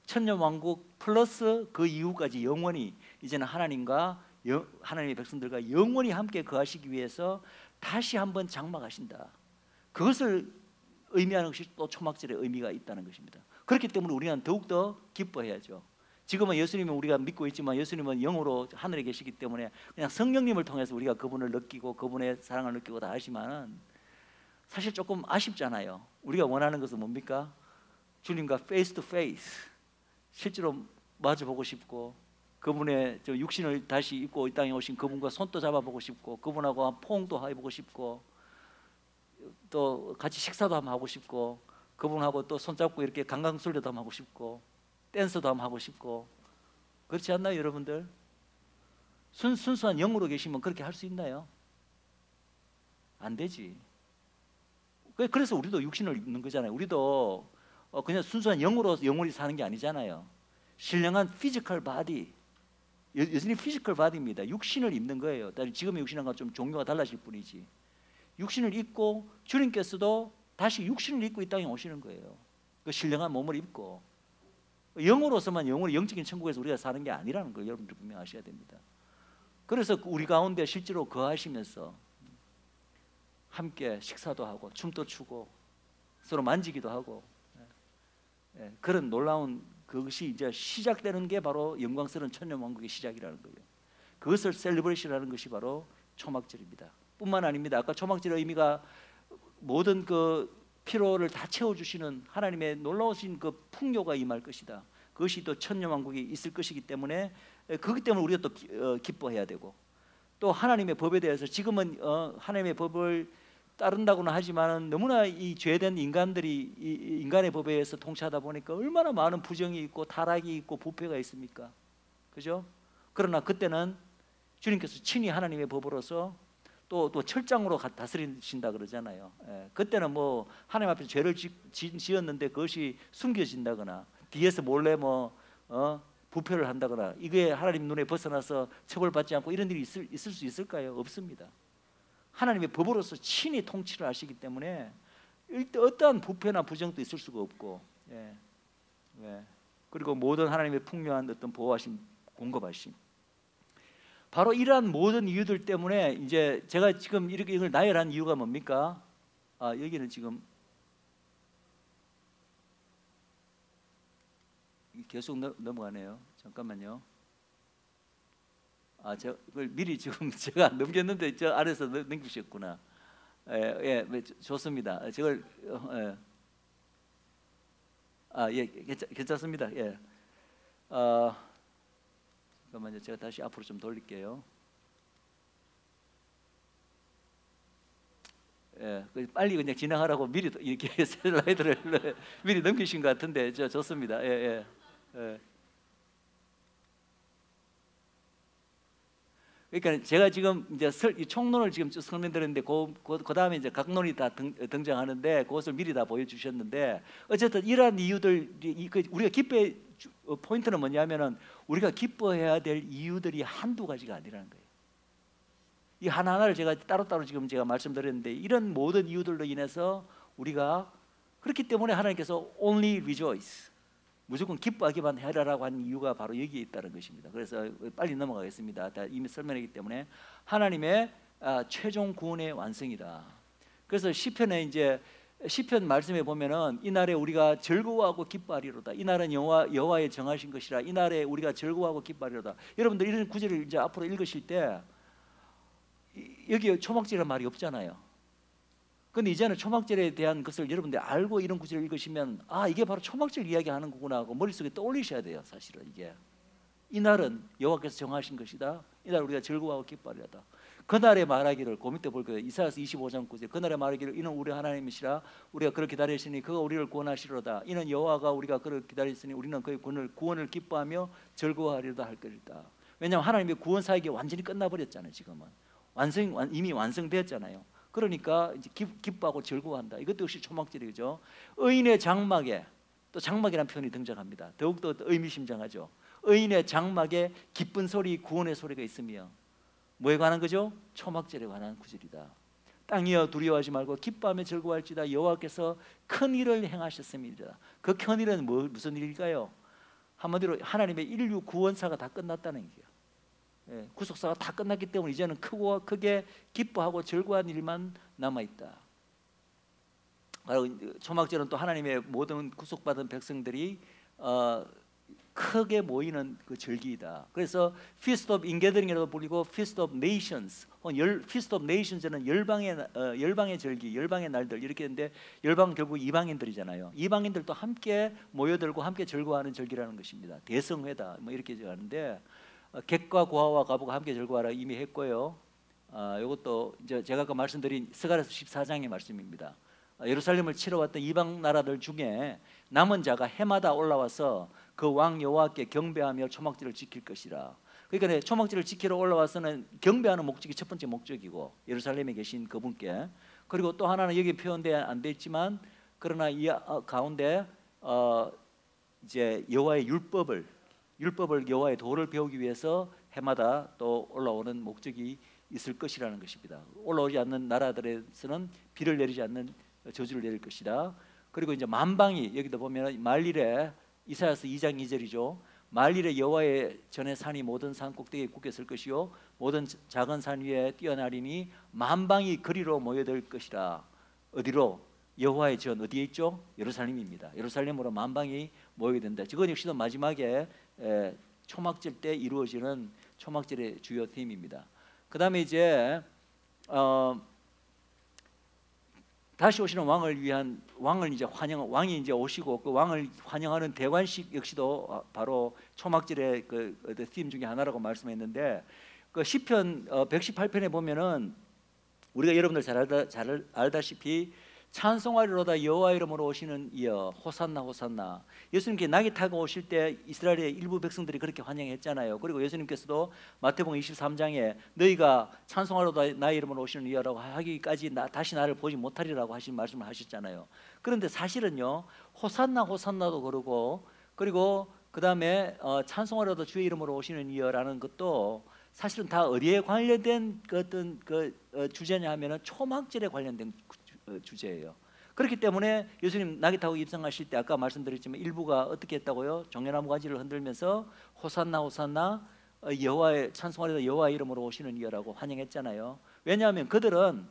[SPEAKER 1] 천년 왕국 플러스 그 이후까지 영원히 이제는 하나님의 백성들과 영원히 함께 거하시기 위해서 다시 한번 장막하신다. 그것을 의미하는 것이 또 초막절의 의미가 있다는 것입니다. 그렇기 때문에 우리는 더욱더 기뻐해야죠. 지금은 예수님은 우리가 믿고 있지만 예수님은 영으로 하늘에 계시기 때문에 그냥 성령님을 통해서 우리가 그분을 느끼고 그분의 사랑을 느끼고 다 하지만은 사실 조금 아쉽잖아요. 우리가 원하는 것은 뭡니까? 주님과 페이스 투 페이스 실제로 마주보고 싶고 그분의 저 육신을 다시 입고 이 땅에 오신 그분과 손도 잡아보고 싶고 그분하고 포옹도 해보고 싶고 또 같이 식사도 한번 하고 싶고 그분하고 또 손잡고 이렇게 강강술래도 한번 하고 싶고 댄스도 한번 하고 싶고 그렇지 않나요 여러분들? 순수한 영으로 계시면 그렇게 할 수 있나요? 안 되지. 그래서 우리도 육신을 입는 거잖아요. 우리도 그냥 순수한 영으로 영원히 사는 게 아니잖아요. 신령한 피지컬 바디, 여전히 피지컬 바디입니다. 육신을 입는 거예요. 지금의 육신과 좀 종류가 달라질 뿐이지. 육신을 입고 주님께서도 다시 육신을 입고 이 땅에 오시는 거예요. 그 신령한 몸을 입고 영으로서만 영원히 영적인 천국에서 우리가 사는 게 아니라는 걸 여러분들 분명 아셔야 됩니다. 그래서 우리 가운데 실제로 거하시면서 함께 식사도 하고 춤도 추고 서로 만지기도 하고 그런 놀라운 그것이 이제 시작되는 게 바로 영광스러운 천년왕국의 시작이라는 거예요. 그것을 셀리브레이션하는 것이 바로 초막절입니다. 뿐만 아닙니다. 아까 초막절의 의미가 모든 그 피로를 다 채워주시는 하나님의 놀라우신 그 풍요가 임할 것이다. 그것이 또 천년왕국이 있을 것이기 때문에 그렇기 때문에 우리가 또 기뻐해야 되고 또 하나님의 법에 대해서 지금은 하나님의 법을 따른다고는 하지만 너무나 이 죄된 인간들이 이 인간의 법에 의해서 통치하다 보니까 얼마나 많은 부정이 있고 타락이 있고 부패가 있습니까? 그죠? 그러나 그때는 주님께서 친히 하나님의 법으로서 또 철장으로 다스리신다 그러잖아요. 예, 그때는 뭐 하나님 앞에서 죄를 지었는데 그것이 숨겨진다거나 뒤에서 몰래 부패를 한다거나 이게 하나님 눈에 벗어나서 처벌받지 않고 이런 일이 있을 수 있을까요? 없습니다. 하나님의 법으로서 친히 통치를 하시기 때문에 어떠한 부패나 부정도 있을 수가 없고, 예, 예. 그리고 모든 하나님의 풍요한 어떤 보호하심, 공급하심. 바로 이러한 모든 이유들 때문에 이제 제가 지금 이렇게 이걸 나열한 이유가 뭡니까? 여기는 지금 계속 넘어가네요. 잠깐만요. 제가 그걸 미리 지금 제가 넘겼는데 저 아래서 넘기셨구나. 예, 좋습니다. 저걸 예, 괜찮습니다. 예. 잠깐만요. 제가 다시 앞으로 좀 돌릴게요. 예, 빨리 그냥 진행하라고 미리 이렇게 슬라이드를 미리 넘기신 것 같은데 좋습니다. 예, 예, 예. 그러니까 제가 지금 이제 총론을 지금 설명드렸는데 그 다음에 이제 각론이 다 등장하는데 그것을 미리 다 보여주셨는데 어쨌든 이러한 이유들 우리가 기뻐의 포인트는 뭐냐면은 우리가 기뻐해야 될 이유들이 한두 가지가 아니라는 거예요. 이 하나하나를 제가 따로따로 지금 제가 말씀드렸는데 이런 모든 이유들로 인해서 우리가 그렇기 때문에 하나님께서 only rejoice 무조건 기뻐하기만 해라라고 한 이유가 바로 여기에 있다는 것입니다. 그래서 빨리 넘어가겠습니다. 다 이미 설명했기 때문에 하나님의 최종 구원의 완성이다. 그래서 시편에 이제 시편 말씀에 보면은 이날에 우리가 즐거워하고 기뻐하리로다. 이날은 여호와의 정하신 것이라. 이날에 우리가 즐거워하고 기뻐하리로다. 여러분들 이런 구절을 이제 앞으로 읽으실 때 여기 초막절이라는 말이 없잖아요. 근데 이제는 초막절에 대한 것을 여러분들 알고 이런 구절을 읽으시면 이게 바로 초막절 이야기하는 거구나 하고 머릿속에 떠올리셔야 돼요. 사실은 이게 이날은 여호와께서 정하신 것이다. 이날 우리가 즐거워하고 기뻐하리로다. 그날에 말하기를 그 밑에 볼 거예요. 이사야서 25장 9절 그날에 말하기를 이는 우리 하나님이시라 우리가 그를 기다리시니 그가 우리를 구원하시리로다. 이는 여호와가 우리가 그를 기다리시니 우리는 그의 구원을 기뻐하며 즐거워하리로다 할 것이다. 왜냐하면 하나님의 구원 사역이 완전히 끝나버렸잖아요. 지금은 이미 완성되었잖아요. 그러니까 이제 기뻐하고 즐거워한다. 이것도 역시 초막절이죠. 의인의 장막에 또 장막이라는 표현이 등장합니다. 더욱더 의미심장하죠. 의인의 장막에 기쁜 소리, 구원의 소리가 있으며 뭐에 관한 거죠? 초막절에 관한 구절이다. 땅이여 두려워하지 말고 기뻐하며 즐거워할지다. 여호와께서 큰 일을 행하셨습니다. 그 큰 일은 무슨 일일까요? 한마디로 하나님의 인류 구원사가 다 끝났다는 얘기예요. 예, 구속사가 다 끝났기 때문에 이제는 크게 기뻐하고 즐거워한 일만 남아있다. 초막절은 또 하나님의 모든 구속받은 백성들이 크게 모이는 그 절기이다. 그래서 Feast of Ingathering이라고 불리고 Feast of Nations, Feast of Nations는 열방의 절기, 열방의 날들 이렇게 했는데 열방은 결국 이방인들이잖아요. 이방인들도 함께 모여들고 함께 즐거워하는 절기라는 것입니다. 대성회다 뭐 이렇게 하는데 객과 고아와 과부가 함께 즐거워하라 이미 했고요. 이것도 이제 제가 아까 말씀드린 스가랴서 14장의 말씀입니다. 예루살렘을 치러 왔던 이방 나라들 중에 남은 자가 해마다 올라와서 그 왕 여호와께 경배하며 초막절을 지킬 것이라. 그러니까 초막절을 지키러 올라와서는 경배하는 목적이 첫 번째 목적이고 예루살렘에 계신 그분께, 그리고 또 하나는 여기 표현돼 안 돼 있지만 그러나 이 가운데 이제 여호와의 율법을 여호와의 도를 배우기 위해서 해마다 또 올라오는 목적이 있을 것이라는 것입니다. 올라오지 않는 나라들에서는 비를 내리지 않는 저주를 내릴 것이다. 그리고 이제 만방이 여기도 보면 말일에 이사야서 2장 2절이죠. 말일에 여호와의 전에 산이 모든 산 꼭대기에 굳게 설 것이요 모든 작은 산 위에 뛰어나리니 만방이 그리로 모여들 것이라. 어디로? 여호와의 전 어디에 있죠? 예루살렘입니다. 예루살렘으로 만방이 모이게 된다. 이건 역시도 마지막에 초막절 때 이루어지는 초막절의 주요 테마입니다. 그 다음에 이제 다시 오시는 왕을 이제 왕이 이제 오시고 그 왕을 환영하는 대관식 역시도 바로 초막절의 그 팀 중에 하나라고 말씀했는데 그 시편 118편에 보면은 우리가 여러분들 잘 알다시피 찬송하리로다 여호와 이름으로 오시는 이여 호산나 호산나. 예수님께 낙이 타고 오실 때 이스라엘의 일부 백성들이 그렇게 환영했잖아요. 그리고 예수님께서도 마태복음 23장에 너희가 찬송하리로다 나의 이름으로 오시는 이여라고 하기까지 다시 나를 보지 못하리라고 하신 말씀을 하셨잖아요. 그런데 사실은요, 호산나 호산나도 그러고, 그리고 그 다음에 찬송하리로다 주의 이름으로 오시는 이여라는 것도 사실은 다 어디에 관련된 어떤 주제냐 하면은 초막절에 관련된 주제예요. 그렇기 때문에 예수님 낙이 타고 입성하실 때 아까 말씀드렸지만 일부가 어떻게 했다고요? 종려나무 가지를 흔들면서 호산나 호산나 여호와의 찬송하리로다 여호와의 이름으로 오시는 이여라고 환영했잖아요. 왜냐하면 그들은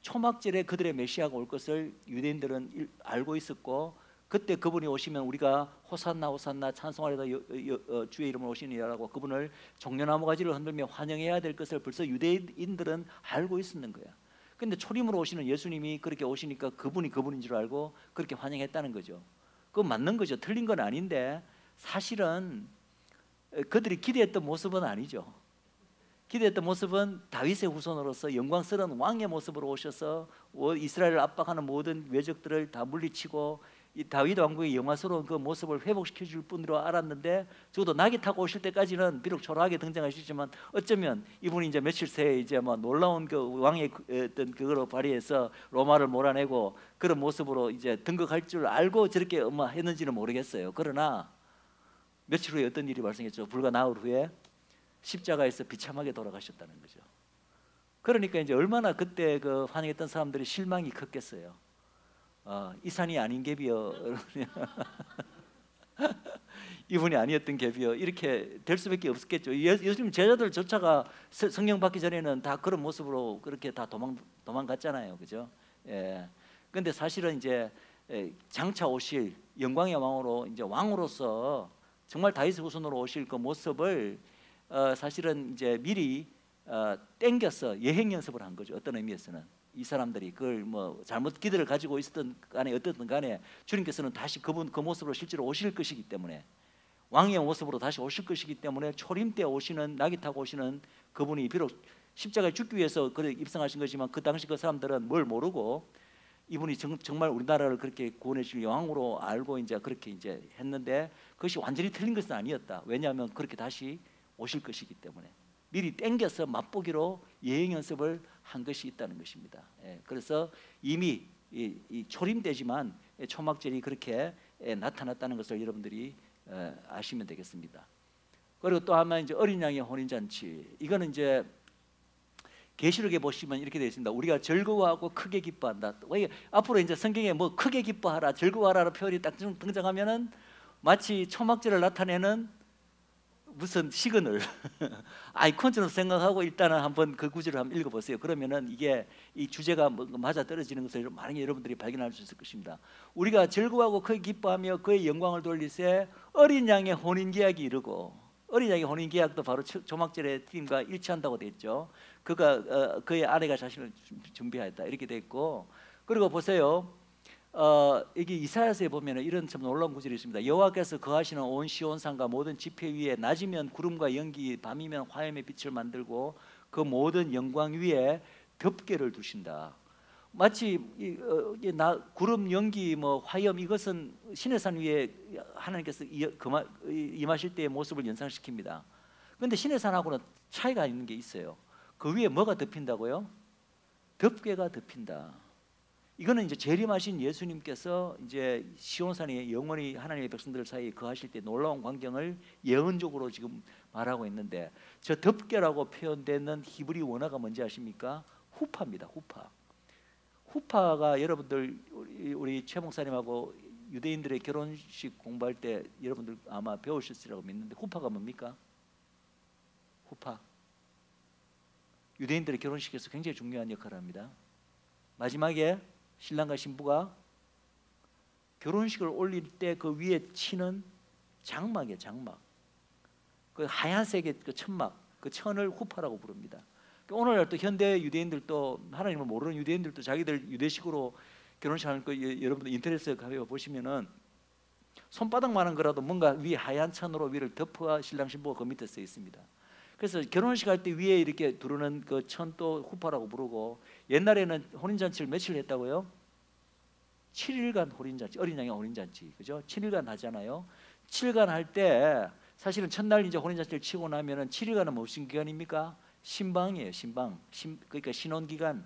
[SPEAKER 1] 초막절에 그들의 메시아가 올 것을 유대인들은 알고 있었고, 그때 그분이 오시면 우리가 호산나 호산나 찬송하리로다 주의 이름으로 오시는 이여라고 그분을 종려나무 가지를 흔들며 환영해야 될 것을 벌써 유대인들은 알고 있었는 거야. 근데 초림으로 오시는 예수님이 그렇게 오시니까 그분이 그분인 줄 알고 그렇게 환영했다는 거죠. 그건 맞는 거죠. 틀린 건 아닌데 사실은 그들이 기대했던 모습은 아니죠. 기대했던 모습은 다윗의 후손으로서 영광스러운 왕의 모습으로 오셔서 이스라엘을 압박하는 모든 외적들을 다 물리치고 이 다윗 왕국의 영화스러운 그 모습을 회복시켜 줄 분으로 알았는데, 적어도 낙이 타고 오실 때까지는 비록 초라하게 등장하시지만 어쩌면 이분이 이제 며칠 새에 이제 뭐 놀라운 그 왕의 어떤 그거로 발휘해서 로마를 몰아내고 그런 모습으로 이제 등극할 줄 알고 저렇게 했는지는 모르겠어요. 그러나 며칠 후에 어떤 일이 발생했죠? 불과 나흘 후에 십자가에서 비참하게 돌아가셨다는 거죠. 그러니까 이제 얼마나 그때 그 환영했던 사람들이 실망이 컸겠어요. 이 산이 아닌 갭이여 이분이 아니었던 갭이여 이렇게 될 수밖에 없었겠죠. 예수님 제자들조차가 성령 받기 전에는 다 그런 모습으로 그렇게 다 도망갔잖아요, 그죠? 예. 근데 사실은 이제 장차 오실 영광의 왕으로 이제 왕으로서 정말 다윗의 후손으로 오실 그 모습을 사실은 이제 미리 땡겨서 예행 연습을 한 거죠. 어떤 의미에서는 이 사람들이 그걸 뭐 잘못 기대를 가지고 있었던 간에 어떻든 간에 주님께서는 다시 그 모습으로 실제로 오실 것이기 때문에, 왕의 모습으로 다시 오실 것이기 때문에 초림 때 오시는 낙이 타고 오시는 그분이 비록 십자가에 죽기 위해서 그를 입성하신 거지만 그 당시 그 사람들은 뭘 모르고 이분이 정말 우리나라를 그렇게 구원해 주실 왕으로 알고 이제 그렇게 이제 했는데 그것이 완전히 틀린 것은 아니었다. 왜냐하면 그렇게 다시 오실 것이기 때문에 미리 땡겨서 맛보기로 예행 연습을 한 것이 있다는 것입니다. 그래서 이미 이 초림되지만 초막절이 그렇게 나타났다는 것을 여러분들이 아시면 되겠습니다. 그리고 또 하나 이제 어린 양의 혼인 잔치, 이거는 이제 계시록에 보시면 이렇게 되어 있습니다. 우리가 즐거워하고 크게 기뻐한다. 앞으로 이제 성경에 뭐 크게 기뻐하라, 즐거워하라는 표현이 딱 등장하면은 마치 초막절을 나타내는 무슨 시그널 아이콘처럼 생각하고 일단은 한번 그 구절을 한번 읽어보세요. 그러면은 이게 이 주제가 맞아 떨어지는 것을 많이 여러분들이 발견할 수 있을 것입니다. 우리가 즐거워하고 크게 기뻐하며 그의 영광을 돌리세 어린 양의 혼인 계약이 이르고, 어린 양의 혼인 계약도 바로 초막절의 팀과 일치한다고 되어 있죠. 그가 그의 아내가 자신을 준비하였다 이렇게 되어 있고, 그리고 보세요. 여기 이사야서에 보면 이런 참 놀라운 구절이 있습니다. 여호와께서 거하시는 온 시온산과 모든 지폐 위에 낮이면 구름과 연기, 밤이면 화염의 빛을 만들고 그 모든 영광 위에 덮개를 두신다. 마치 구름, 연기, 뭐 화염, 이것은 시내산 위에 하나님께서 임하실 때의 모습을 연상시킵니다. 그런데 시내산하고는 차이가 있는 게 있어요. 그 위에 뭐가 덮인다고요? 덮개가 덮인다. 이거는 이제 재림하신 예수님께서 이제 시온산에 영원히 하나님의 백성들 사이에 거하실 때 놀라운 광경을 예언적으로 지금 말하고 있는데, 저 덮개라고 표현되는 히브리 원어가 뭔지 아십니까? 후파입니다. 후파가 여러분들 우리 최 목사님하고 유대인들의 결혼식 공부할 때 여러분들 아마 배우셨으리라고 믿는데, 후파가 뭡니까? 후파. 유대인들의 결혼식에서 굉장히 중요한 역할을 합니다. 마지막에 신랑과 신부가 결혼식을 올릴 때 그 위에 치는 장막이에요. 장막. 그 하얀색의 그 천막, 그 천을 후파라고 부릅니다. 오늘날 또 현대 유대인들도, 하나님을 모르는 유대인들도 자기들 유대식으로 결혼식 하는 거 여러분들 인터넷에 가서 보시면은 손바닥만한 거라도 뭔가 위에 하얀 천으로 위를 덮어 신랑 신부가 그 밑에 써 있습니다. 그래서 결혼식 할 때 위에 이렇게 두르는 그 천도 후파라고 부르고, 옛날에는 혼인잔치를 며칠 했다고요? 7일간 혼인잔치, 어린 양의 혼인잔치, 그죠? 7일간 하잖아요. 7일간 할 때 사실은 첫날 이제 혼인잔치를 치고 나면은 7일간은 무슨 기간입니까? 신방이에요. 신방. 그러니까 신혼 기간.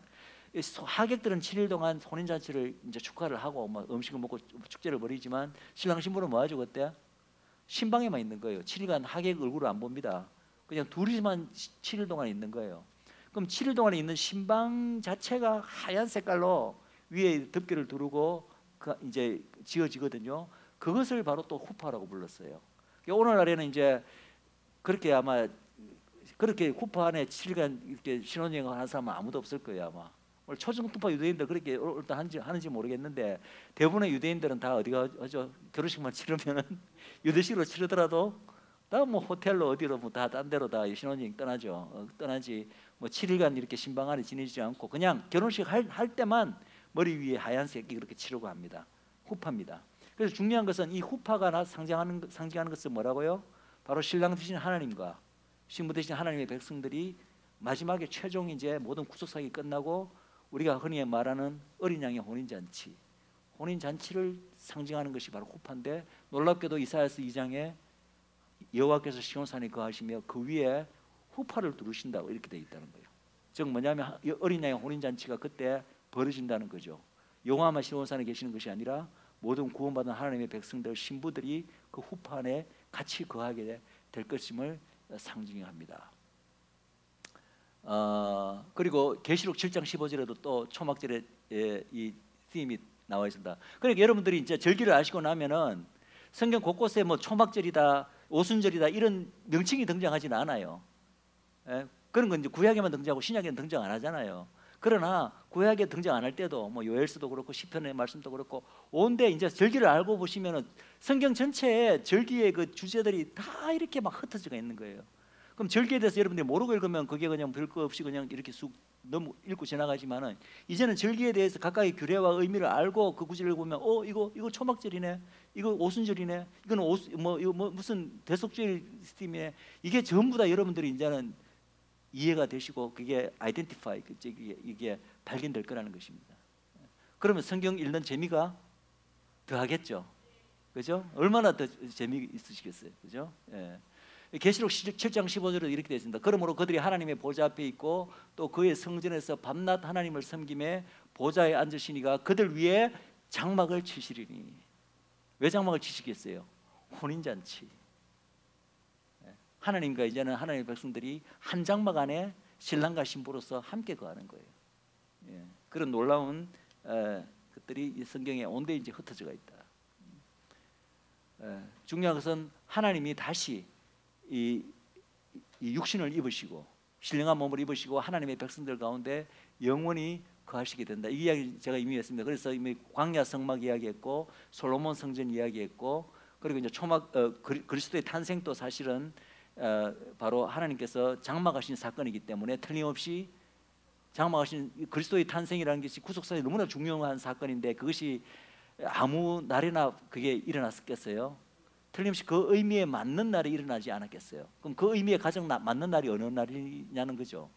[SPEAKER 1] 하객들은 7일 동안 혼인잔치를 이제 축하를 하고 뭐 음식을 먹고 축제를 벌이지만 신랑 신부는 뭐 하죠 그때? 신방에만 있는 거예요. 7일간 하객 얼굴을 안 봅니다. 그냥 둘이만 7일 동안 있는 거예요. 그럼 7일 동안 있는 신방 자체가 하얀 색깔로 위에 덮개를 두르고 이제 지어지거든요. 그것을 바로 또 후파라고 불렀어요. 오늘날에는 이제 그렇게 아마 그렇게 후파 안에 7일간 이렇게 신혼여행을 하는 사람은 아무도 없을 거예요 아마. 초중투파 유대인들 그렇게 하는지 모르겠는데 대부분의 유대인들은 다 어디가 하죠? 결혼식만 치르면은 유대식으로 치르더라도 다 뭐 호텔로 어디로 뭐 다 딴 데로 다 신혼여행 떠나죠. 떠나지 뭐 7일간 이렇게 신방 안에 지내지 않고 그냥 결혼식 할 때만 머리 위에 하얀색이 그렇게 치르고 합니다. 후파입니다. 그래서 중요한 것은 이 후파가 상징하는 것은 뭐라고요? 바로 신랑 되신 하나님과 신부 되신 하나님의 백성들이 마지막에 최종 이제 모든 구속사역이 끝나고 우리가 흔히 말하는 어린 양의 혼인잔치, 혼인잔치를 상징하는 것이 바로 후파인데 놀랍게도 이사야서 2장에 여호와께서 시온산에 거하시며 그 위에 후파를 두르신다고 이렇게 되어 있다는 거예요. 즉 뭐냐면 어린 양의 혼인잔치가 그때 벌어진다는 거죠. 여호와만 시온산에 계시는 것이 아니라 모든 구원받은 하나님의 백성들 신부들이 그 후파 안에 같이 거하게 될 것임을 상징합니다. 그리고 계시록 7장 15절에도 또 초막절에 이 팀이 나와 있습니다. 그러니까 여러분들이 이제 절기를 아시고 나면은 성경 곳곳에 뭐 초막절이다, 오순절이다 이런 명칭이 등장하지는 않아요. 그런 건 이제 구약에만 등장하고 신약에는 등장 안 하잖아요. 그러나 구약에 등장 안 할 때도 뭐 요엘서도 그렇고 시편의 말씀도 그렇고 온데 이제 절기를 알고 보시면은 성경 전체에 절기의 그 주제들이 다 이렇게 막 흩어져 있는 거예요. 그럼 절기에 대해서 여러분들이 모르고 읽으면 그게 그냥 별거 없이 그냥 이렇게 쑥 너무 읽고 지나가지만은 이제는 절기에 대해서 각각의 규례와 의미를 알고 그 구절을 보면 이거 초막절이네, 이거 오순절이네, 이거는 이거 무슨 대속절 시스템이네. 이게 전부 다 여러분들이 이제는 이해가 되시고 그게 아이덴티파이 이게 발견될 거라는 것입니다. 그러면 성경 읽는 재미가 더하겠죠, 그죠? 얼마나 더 재미 있으시겠어요, 그죠? 예. 계시록 7장 15절에 이렇게 되어 있습니다. 그러므로 그들이 하나님의 보좌 앞에 있고 또 그의 성전에서 밤낮 하나님을 섬김에 보좌에 앉으시니가 그들 위에 장막을 치시리니. 왜 장막을 치시겠어요? 혼인잔치. 하나님과 이제는 하나님의 백성들이 한 장막 안에 신랑과 신부로서 함께 거하는 거예요. 그런 놀라운 것들이 이 성경에 온데 이제 흩어져 있다. 중요한 것은 하나님이 다시 이 육신을 입으시고 신령한 몸을 입으시고 하나님의 백성들 가운데 영원히 거하시게 된다. 이 이야기 제가 이미 했습니다. 그래서 이미 광야 성막 이야기했고 솔로몬 성전 이야기했고 그리고 이제 그리스도의 탄생도 사실은 바로 하나님께서 장막하신 사건이기 때문에 틀림없이 장막하신 그리스도의 탄생이라는 것이 구속사에 너무나 중요한 사건인데 그것이 아무 날에나 그게 일어났겠어요? 틀림없이 그 의미에 맞는 날이 일어나지 않았겠어요? 그럼 그 의미에 가장 맞는 날이 어느 날이냐는 거죠.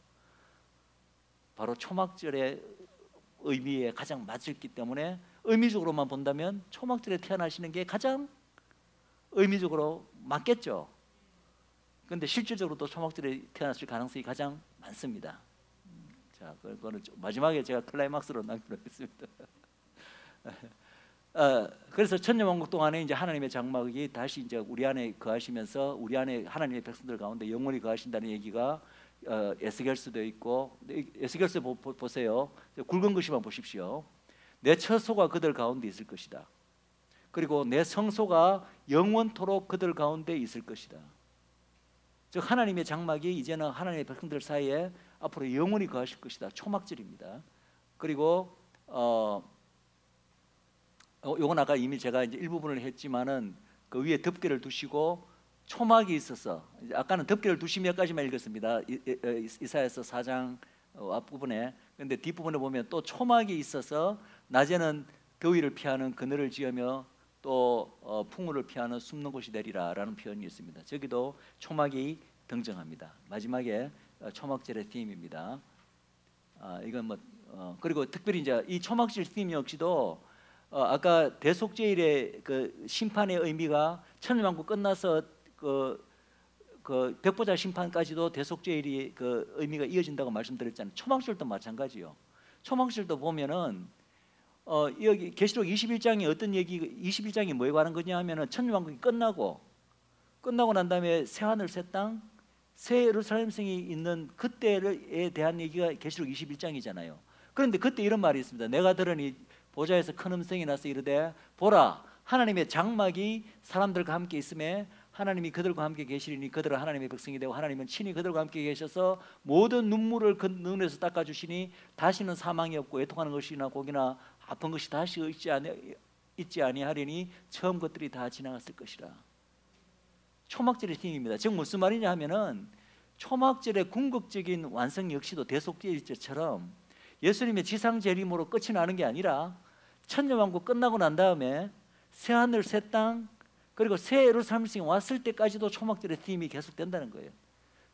[SPEAKER 1] 바로 초막절의 의미에 가장 맞았기 때문에 의미적으로만 본다면 초막절에 태어나시는 게 가장 의미적으로 맞겠죠. 그런데 실질적으로도 초막절에 태어났을 가능성이 가장 많습니다. 자, 그거는 마지막에 제가 클라이막스로 남겨놓겠습니다. 그래서 천년왕국 동안에 이제 하나님의 장막이 다시 이제 우리 안에 거하시면서 우리 안에 하나님의 백성들 가운데 영원히 거하신다는 얘기가 에스겔서도 있고 에스겔서 보세요. 굵은 글씨만 보십시오. 내 처소가 그들 가운데 있을 것이다. 그리고 내 성소가 영원토록 그들 가운데 있을 것이다. 즉 하나님의 장막이 이제는 하나님의 백성들 사이에 앞으로 영원히 거하실 것이다. 초막절입니다. 그리고 요건 아까 이미 제가 이제 일부분을 했지만은 그 위에 덮개를 두시고 초막이 있어서 아까는 덮개를 두시며까지만 읽었습니다. 이사야서 4장 앞부분에. 그런데 뒷부분에 보면 또 초막이 있어서 낮에는 더위를 피하는 그늘을 지으며 또 풍우를 피하는 숨는 곳이 되리라라는 표현이 있습니다. 저기도 초막이 등장합니다. 마지막에 초막절의 팀입니다. 이건 그리고 특별히 이제 이 초막절 팀 역시도 아까 대속죄일의 그 심판의 의미가 천년왕국 끝나서 그 백보자 심판까지도 대속죄일이 그 의미가 이어진다고 말씀드렸잖아요. 초막절도 마찬가지요. 초막절도 보면은 여기 계시록 21장이 어떤 얘기, 21장이 뭐에 관한 거냐 하면은 천년왕국이 끝나고 난 다음에 새 하늘 새 땅, 새 예루살렘 성이 있는 그때에 대한 얘기가 계시록 21장이잖아요. 그런데 그때 이런 말이 있습니다. 내가 들으니 보좌에서 큰 음성이 나서 이르되 보라 하나님의 장막이 사람들과 함께 있음에 하나님이 그들과 함께 계시리니 그들은 하나님의 백성이 되고 하나님은 친히 그들과 함께 계셔서 모든 눈물을 그 눈에서 닦아주시니 다시는 사망이 없고 애통하는 것이나 고기나 아픈 것이 다시 있지 아니하리니 처음 것들이 다 지나갔을 것이라. 초막절의 팀입니다. 지금 무슨 말이냐 하면은 초막절의 궁극적인 완성 역시도 대속죄일처럼 예수님의 지상 재림으로 끝이 나는 게 아니라 천년왕국 끝나고 난 다음에 새 하늘 새 땅 그리고 새 예루살렘이 왔을 때까지도 초막절의 팀이 계속된다는 거예요.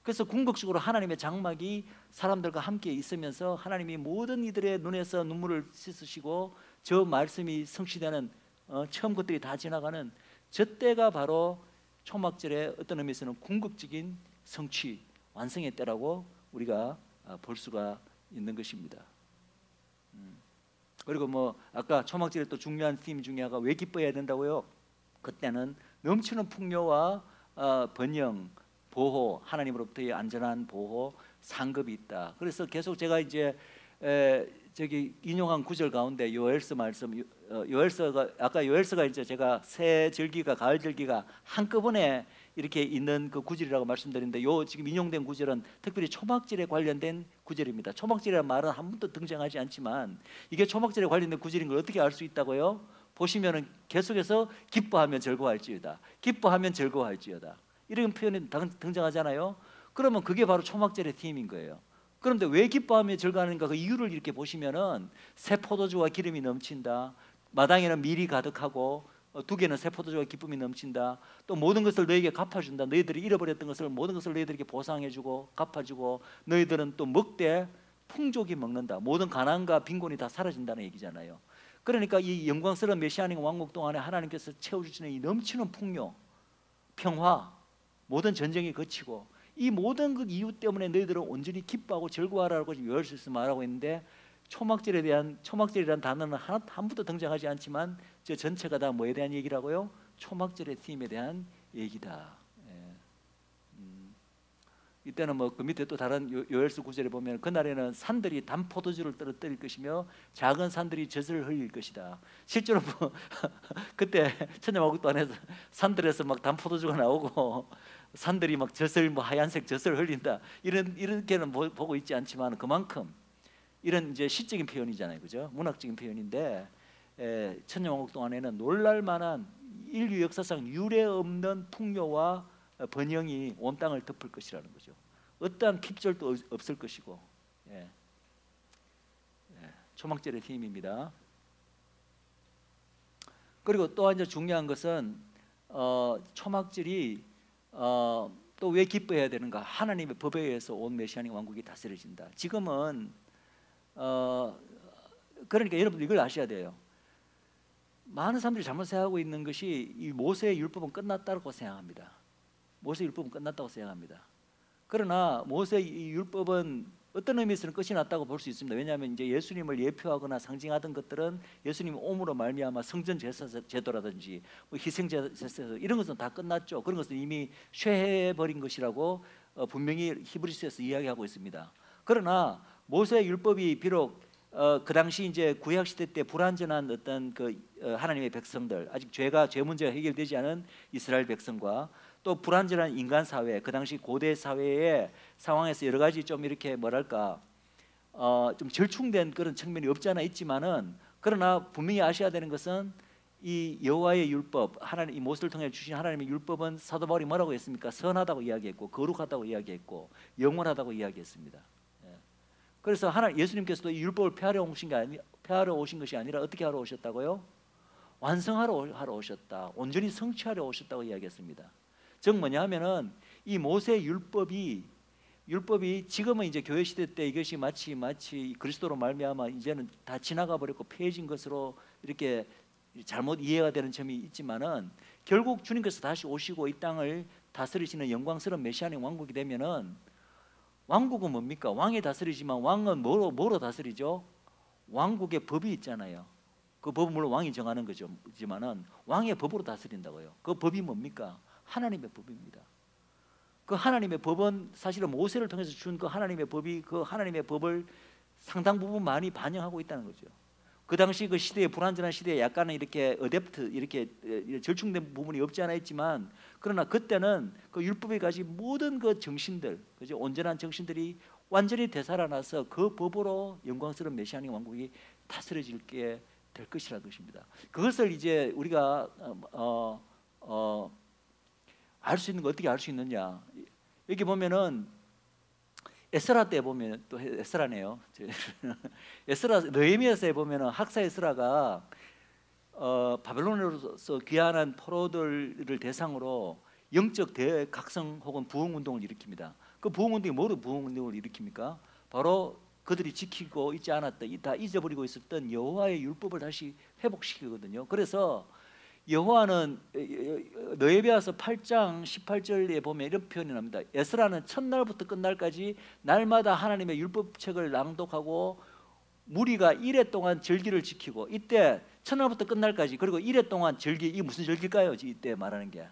[SPEAKER 1] 그래서 궁극적으로 하나님의 장막이 사람들과 함께 있으면서 하나님이 모든 이들의 눈에서 눈물을 씻으시고 저 말씀이 성취되는 처음 것들이 다 지나가는 저 때가 바로 초막절의 어떤 의미에서는 궁극적인 성취 완성의 때라고 우리가 볼 수가 있는 것입니다. 그리고 뭐 아까 초막절의 또 중요한 팀 중에 하나가 왜 기뻐해야 된다고요? 그때는 넘치는 풍요와 번영, 보호, 하나님으로부터의 안전한 보호, 상급이 있다. 그래서 계속 제가 이제 저기 인용한 구절 가운데 요엘서 말씀, 요엘서가 아까 요엘서가 이제 제가 새 절기가 가을 절기가 한꺼번에 이렇게 있는 그 구절이라고 말씀드렸는데 요 지금 인용된 구절은 특별히 초막절에 관련된 구절입니다. 초막절이라는 말은 한 번도 등장하지 않지만 이게 초막절에 관련된 구절인 걸 어떻게 알 수 있다고요? 보시면은 계속해서 기뻐하면 즐거워할지어다, 기뻐하면 즐거워할지어다 이런 표현이 등장하잖아요. 그러면 그게 바로 초막절의 팀인 거예요. 그런데 왜 기뻐하며 즐거워하는가 그 이유를 이렇게 보시면은 새 포도주와 기름이 넘친다, 마당에는 밀이 가득하고 두개는 새 포도주와 기쁨이 넘친다, 또 모든 것을 너에게 갚아준다, 너희들이 잃어버렸던 것을 모든 것을 너희들에게 보상해주고 갚아주고 너희들은 또 먹되 풍족이 먹는다, 모든 가난과 빈곤이 다 사라진다는 얘기잖아요. 그러니까 이 영광스러운 메시아닉 왕국 동안에 하나님께서 채워주시는 이 넘치는 풍요, 평화, 모든 전쟁이 거치고 이 모든 그 이유 때문에 너희들은 온전히 기뻐하고 즐거워하라고 요엘서에서 말하고 있는데 초막절이라는 단어는 한 번도 등장하지 않지만 저 전체가 다 뭐에 대한 얘기라고요? 초막절의 팀에 대한 얘기다. 이때는 뭐 그 밑에 또 다른 요엘서 구절에 보면 그날에는 산들이 단 포도주를 떨어뜨릴 것이며 작은 산들이 젖을 흘릴 것이다. 실제로 뭐 그때 천년왕국 동안에서 산들에서 막 단 포도주가 나오고 산들이 막 젖을 뭐 하얀색 젖을 흘린다 이렇게는 보고 있지 않지만 그만큼 이런 이제 시적인 표현이잖아요, 그죠? 문학적인 표현인데 천년왕국 동안에는 놀랄만한 인류 역사상 유례 없는 풍요와 번영이 온 땅을 덮을 것이라는 거죠. 어떠한 핍절도 없을 것이고, 초막절의 힘입니다. 그리고 또 이제 중요한 것은 초막절이 또 왜 기뻐해야 되는가? 하나님의 법에 의해서 온 메시아닉 왕국이 다스려진다. 지금은 그러니까 여러분들 이걸 아셔야 돼요. 많은 사람들이 잘못 생각하고 있는 것이 이 모세의 율법은 끝났다고 생각합니다. 모세 율법은 끝났다고 생각합니다. 그러나 모세 율법은 어떤 의미에서는 끝이 났다고 볼 수 있습니다. 왜냐하면 이제 예수님을 예표하거나 상징하던 것들은 예수님 오므로 말미암아 성전 제도라든지 뭐 희생 제도 이런 것은 다 끝났죠. 그런 것은 이미 쇠해 버린 것이라고 분명히 히브리서에서 이야기하고 있습니다. 그러나 모세 율법이 비록 그 당시 이제 구약 시대 때 불완전한 어떤 그 하나님의 백성들, 아직 죄 문제가 해결되지 않은 이스라엘 백성과 또 불완전한 인간 사회, 그 당시 고대 사회의 상황에서 여러 가지 좀 이렇게 뭐랄까 좀 절충된 그런 측면이 없지 않아 있지만은 그러나 분명히 아셔야 되는 것은 이 여호와의 율법, 하나님 이 모세를 통해 주신 하나님의 율법은 사도 바울이 뭐라고 했습니까? 선하다고 이야기했고 거룩하다고 이야기했고 영원하다고 이야기했습니다. 그래서 예수님께서도 이 율법을 폐하러 오신 것이 아니라 어떻게 하러 오셨다고요? 완성하러 오셨다. 온전히 성취하러 오셨다고 이야기했습니다. 즉 뭐냐 하면은 이 모세 율법이 지금은 이제 교회 시대 때 이것이 마치 그리스도로 말미암아 이제는 다 지나가 버렸고 폐해진 것으로 이렇게 잘못 이해가 되는 점이 있지만은 결국 주님께서 다시 오시고 이 땅을 다스리시는 영광스러운 메시아닉 왕국이 되면은 왕국은 뭡니까? 왕이 다스리지만 왕은 뭐로 다스리죠? 왕국의 법이 있잖아요. 그 법은 물론 왕이 정하는 거지만은 왕의 법으로 다스린다고요. 그 법이 뭡니까? 하나님의 법입니다. 그 하나님의 법은 사실은 모세를 통해서 준 그 하나님의 법이 그 하나님의 법을 상당 부분 많이 반영하고 있다는 거죠. 그 당시 그 시대의 불완전한 시대에 약간은 이렇게 어댑트 이렇게 절충된 부분이 없지 않아 있지만 그러나 그때는 그 율법에 가진 모든 그 정신들, 그죠? 온전한 정신들이 완전히 되살아나서 그 법으로 영광스러운 메시아닉 왕국이 다스려질게 될 것이라는 것입니다. 그것을 이제 우리가 알 수 있는 거 어떻게 알 수 있느냐? 여기 보면은 에스라 때 보면 또 에스라네요. 에스라 느헤미야서에 보면은 학사 에스라가 바벨론으로서 귀환한 포로들을 대상으로 영적 대각성 혹은 부흥 운동을 일으킵니다. 그 부흥 운동이 뭐로 부흥 운동을 일으킵니까? 바로 그들이 지키고 있지 않았던, 다 잊어버리고 있었던 여호와의 율법을 다시 회복시키거든요. 그래서 여호와는 느헤미야서 8장 18절에 보면 이런 표현이 납니다. 에스라는 첫날부터 끝날까지 날마다 하나님의 율법책을 낭독하고 무리가 이레 동안 절기를 지키고, 이때 첫날부터 끝날까지, 그리고 이레 동안 절기, 이게 무슨 절기일까요? 이때 말하는 게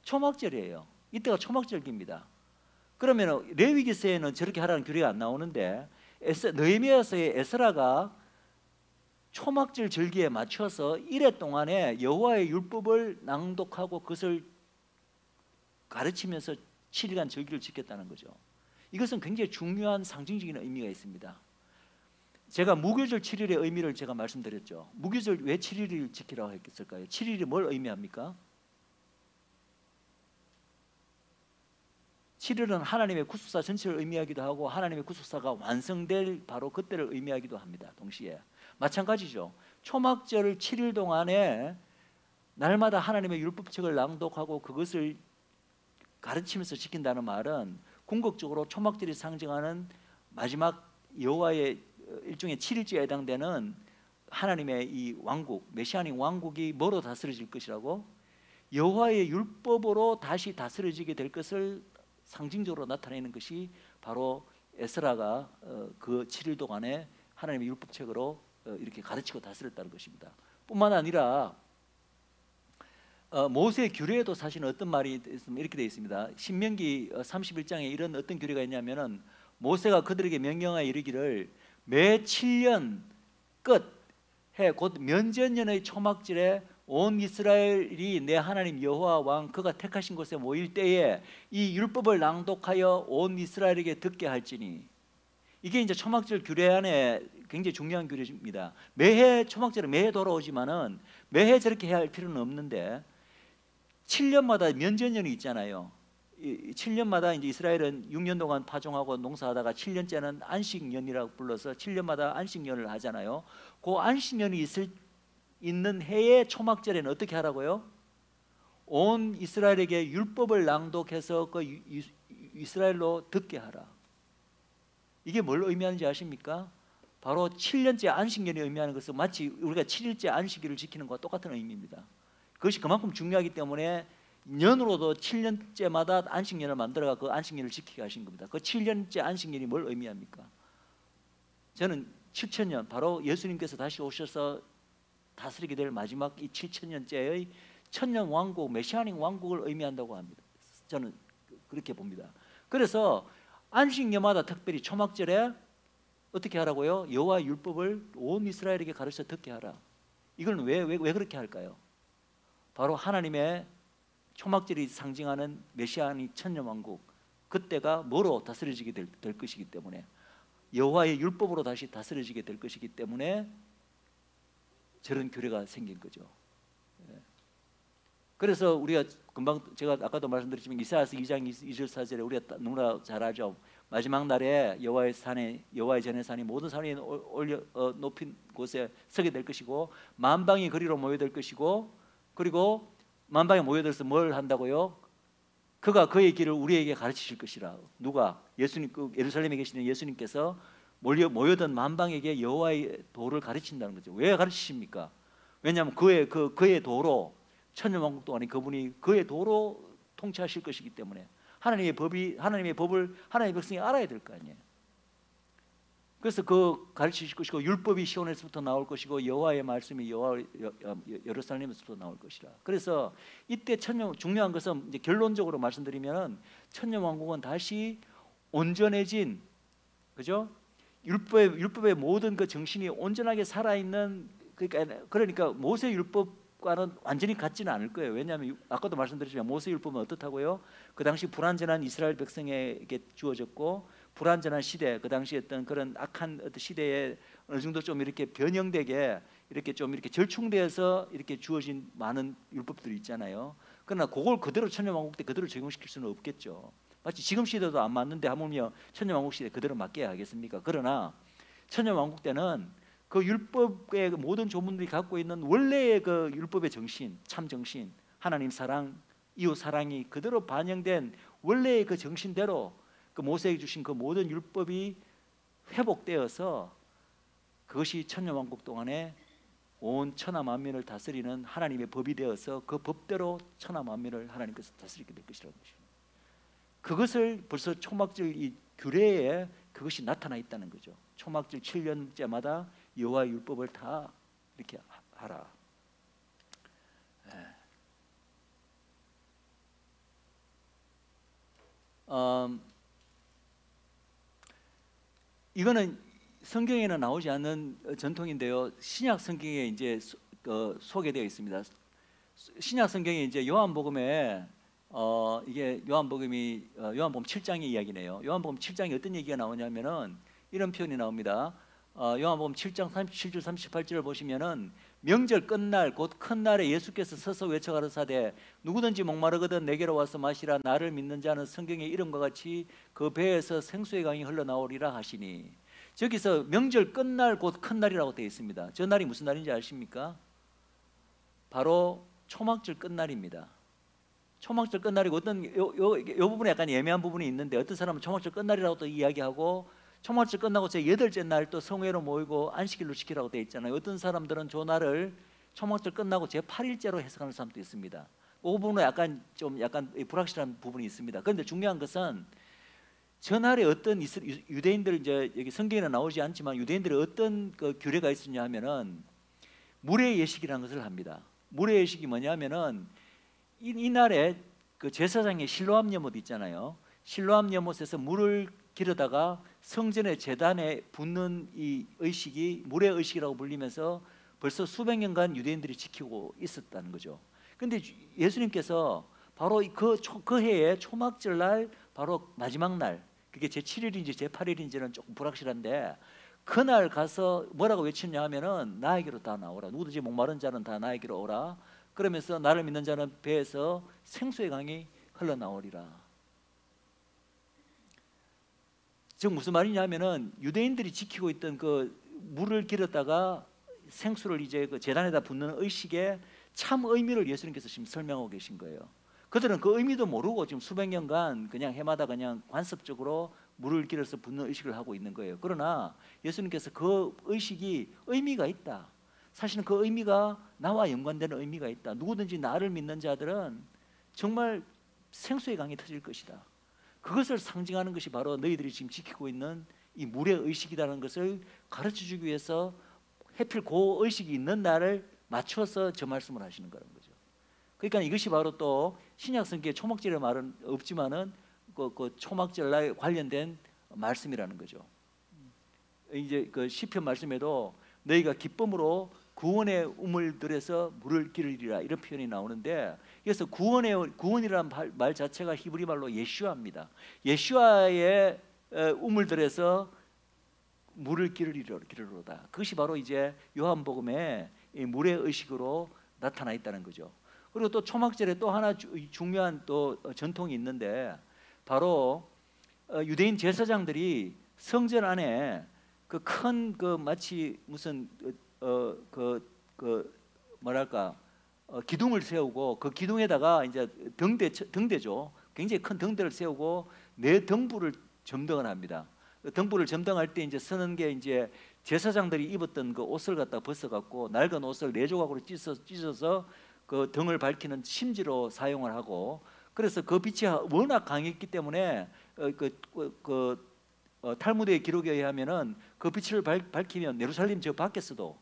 [SPEAKER 1] 초막절이에요. 이때가 초막절기입니다. 그러면 레위기서에는 저렇게 하라는 규례가 안 나오는데 느헤미야서의 에스라가 초막절 절기에 맞춰서 이래 동안에 여호와의 율법을 낭독하고 그것을 가르치면서 7일간 절기를 지켰다는 거죠. 이것은 굉장히 중요한 상징적인 의미가 있습니다. 제가 무교절 7일의 의미를 제가 말씀드렸죠. 무교절 왜 7일을 지키라고 했을까요? 7일이 뭘 의미합니까? 7일은 하나님의 구속사 전체를 의미하기도 하고 하나님의 구속사가 완성될 바로 그때를 의미하기도 합니다. 동시에 마찬가지죠. 초막절 7일 동안에 날마다 하나님의 율법책을 낭독하고 그것을 가르치면서 지킨다는 말은 궁극적으로 초막절이 상징하는 마지막 여호와의 일종의 7일째에 해당되는 하나님의 이 왕국, 메시아닉 왕국이 뭐로 다스려질 것이라고? 여호와의 율법으로 다시 다스려지게 될 것을 상징적으로 나타내는 것이 바로 에스라가 그 7일 동안에 하나님의 율법책으로 이렇게 가르치고 다스렸다는 것입니다. 뿐만 아니라 모세 규례에도 사실은 어떤 말이 있으면 이렇게 되어 있습니다. 신명기 31장에 이런 어떤 규례가 있냐면은 모세가 그들에게 명령하여 이르기를 매 7년 끝해 곧 면전년의 초막절에 온 이스라엘이 내 하나님 여호와 왕 그가 택하신 곳에 모일 때에 이 율법을 낭독하여 온 이스라엘에게 듣게 할지니. 이게 이제 초막절 규례 안에 굉장히 중요한 규례입니다. 매해 초막절은 매해 돌아오지만은 매해 저렇게 해야 할 필요는 없는데 7년마다 면전년이 있잖아요. 7년마다 이제 이스라엘은 6년 동안 파종하고 농사하다가 7년째는 안식년이라고 불러서 7년마다 안식년을 하잖아요. 그 안식년이 있는 해의 초막절에는 어떻게 하라고요? 온 이스라엘에게 율법을 낭독해서 그 이스라엘로 듣게 하라. 이게 뭘 의미하는지 아십니까? 바로 7년째 안식년이 의미하는 것은 마치 우리가 7일째 안식일을 지키는 것과 똑같은 의미입니다. 그것이 그만큼 중요하기 때문에 년으로도 7년째마다 안식년을 만들어가 그 안식년을 지키게 하신 겁니다. 그 7년째 안식년이 뭘 의미합니까? 저는 7천년, 바로 예수님께서 다시 오셔서 다스리게 될 마지막 이 7천년째의 천년 왕국, 메시아닉 왕국을 의미한다고 합니다. 저는 그렇게 봅니다. 그래서 안식년마다 특별히 초막절에 어떻게 하라고요? 여호와의 율법을 온 이스라엘에게 가르쳐 듣게 하라. 이걸 왜 그렇게 할까요? 바로 하나님의 초막절이 상징하는 메시아닉 천년 왕국, 그때가 뭐로 다스려지게 될 것이기 때문에, 여호와의 율법으로 다시 다스려지게 될 것이기 때문에 저런 규례가 생긴 거죠. 그래서 우리가 금방 제가 아까도 말씀드렸지만 이사야서 2장 2절 4절에 우리가 너무나 잘 알죠. 마지막 날에 여호와의 산에, 여호와의 전의 산이 모든 산에 올려 높인 곳에 서게 될 것이고 만방이 그리로 모여들 것이고, 그리고 만방에 모여들어서 뭘 한다고요? 그가 그의 길을 우리에게 가르치실 것이라. 누가? 예수님, 그 예루살렘에 계시는 예수님께서 모여든 만방에게 여호와의 도를 가르친다는 거죠. 왜 가르치십니까? 왜냐하면 그의 도로, 천년왕국 동안에 그분이 그의 도로 통치하실 것이기 때문에 하나님의 법을 하나님의 백성이 알아야 될 거 아니에요. 그래서 그 가르치실 것이고, 율법이 시온에서부터 나올 것이고, 여호와의 말씀이 예루살렘에서부터 나올 것이라. 그래서 이때 중요한 것은 이제 결론적으로 말씀드리면 천년왕국은 다시 온전해진, 그죠? 율법의 모든 그 정신이 온전하게 살아있는, 그러니까 모세 율법과는 완전히 같지는 않을 거예요. 왜냐하면 아까도 말씀드렸지만 모세 율법은 어떻다고요? 그 당시 불완전한 이스라엘 백성에게 주어졌고, 불완전한 시대, 그 당시 어떤 그런 악한 어떤 시대에 어느 정도 좀 이렇게 변형되게 이렇게 좀 이렇게 절충되어서 이렇게 주어진 많은 율법들이 있잖아요. 그러나 그걸 그대로 천년왕국 때 그대로 적용시킬 수는 없겠죠. 마치 지금 시대도 안 맞는데 하물며 천년왕국 시대 그대로 맡겨야 하겠습니까? 그러나 천년왕국 때는 그 율법의 모든 조문들이 갖고 있는 원래의 그 율법의 정신, 참 정신, 하나님 사랑, 이웃 사랑이 그대로 반영된 원래의 그 정신대로 그 모세에게 주신 그 모든 율법이 회복되어서 그것이 천년왕국 동안에 온 천하 만민을 다스리는 하나님의 법이 되어서 그 법대로 천하 만민을 하나님께서 다스리게 될 것이라는 것입니다. 그것을 벌써 초막절 이 규례에 그것이 나타나 있다는 거죠. 초막절 7년째마다 여호와의 율법을 다 이렇게 하라. 이거는 성경에는 나오지 않는 전통인데요. 신약 성경에 이제 소개되어 있습니다. 신약 성경에 이제 요한복음에 이게 요한복음 7장의 이야기네요. 요한복음 7장에 어떤 얘기가 나오냐면은 이런 표현이 나옵니다. 요한복음 7장 37절 38절을 보시면은 명절 끝날 곧 큰 날에 예수께서 서서 외쳐 가라사대 누구든지 목마르거든 내게로 와서 마시라. 나를 믿는 자는 성경의 이름과 같이 그 배에서 생수의 강이 흘러나오리라 하시니, 저기서 명절 끝날 곧 큰 날이라고 되어 있습니다. 저 날이 무슨 날인지 아십니까? 바로 초막절 끝날입니다. 초막절 끝날이고, 어떤 요 부분에 약간 애매한 부분이 있는데, 어떤 사람은 초막절 끝날이라고 또 이야기하고, 초막절 끝나고 제 8째 날 또 성회로 모이고 안식일로 지키라고 되어 있잖아요. 어떤 사람들은 저 날을 초막절 끝나고 제 8일째로 해석하는 사람도 있습니다. 그 부분은 약간 불확실한 부분이 있습니다. 그런데 중요한 것은 저 날에 어떤 유대인들, 이제 여기 성경에는 나오지 않지만 유대인들의 어떤 그 규례가 있었냐 하면은 물의 예식이라는 것을 합니다. 물의 예식이 뭐냐면은 이 날에 그 제사장의 실로암 연못 있잖아요. 실로암 연못에서 물을 기르다가 성전의 제단에 붓는 이 의식이 물의 의식이라고 불리면서 벌써 수백 년간 유대인들이 지키고 있었다는 거죠. 그런데 예수님께서 바로 그 해의 초막절 날, 바로 마지막 날, 그게 제 7일인지 제 8일인지는 조금 불확실한데, 그날 가서 뭐라고 외쳤냐 하면은 나에게로 다 나오라. 누구든지 목마른 자는 다 나에게로 오라. 그러면서 나를 믿는 자는 배에서 생수의 강이 흘러나오리라. 즉 무슨 말이냐면은 유대인들이 지키고 있던 그 물을 길었다가 생수를 이제 그 제단에다 붓는 의식의 참 의미를 예수님께서 지금 설명하고 계신 거예요. 그들은 그 의미도 모르고 지금 수백 년간 그냥 해마다 그냥 관습적으로 물을 길어서 붓는 의식을 하고 있는 거예요. 그러나 예수님께서 그 의식이 의미가 있다. 사실은 그 의미가 나와 연관되는 의미가 있다. 누구든지 나를 믿는 자들은 정말 생수의 강이 터질 것이다. 그것을 상징하는 것이 바로 너희들이 지금 지키고 있는 이 물의 의식이라는 것을 가르쳐주기 위해서 해필 그 의식이 있는 날을 맞춰서 저 말씀을 하시는 거라는 거죠. 그러니까 이것이 바로 또 신약 성경에 초막절의 말은 없지만은 그 초막절날 관련된 말씀이라는 거죠. 이제 그 시편 말씀에도 너희가 기쁨으로 구원의 우물들에서 물을 기르리라 이런 표현이 나오는데, 그래서 구원이라는 말 자체가 히브리 말로 예슈아입니다. 예슈아의 우물들에서 물을 기르리로다. 그것이 바로 이제 요한복음의 물의 의식으로 나타나 있다는 거죠. 그리고 또 초막절에 또 하나 중요한 또 전통이 있는데, 바로 유대인 제사장들이 성전 안에 그 큰 그 마치 무슨 기둥을 세우고 그 기둥에다가 이제 등대죠. 굉장히 큰 등대를 세우고 네 등불을 점등을 합니다. 등불을 점등할 때 이제 쓰는 게 이제 제사장들이 입었던 그 옷을 갖다 벗어갖고 낡은 옷을 네 조각으로 찢어서 그 등을 밝히는 심지로 사용을 하고, 그래서 그 빛이 워낙 강했기 때문에 탈무드의 기록에 의하면은 그 빛을 밝히면 예루살렘 저 밖에서도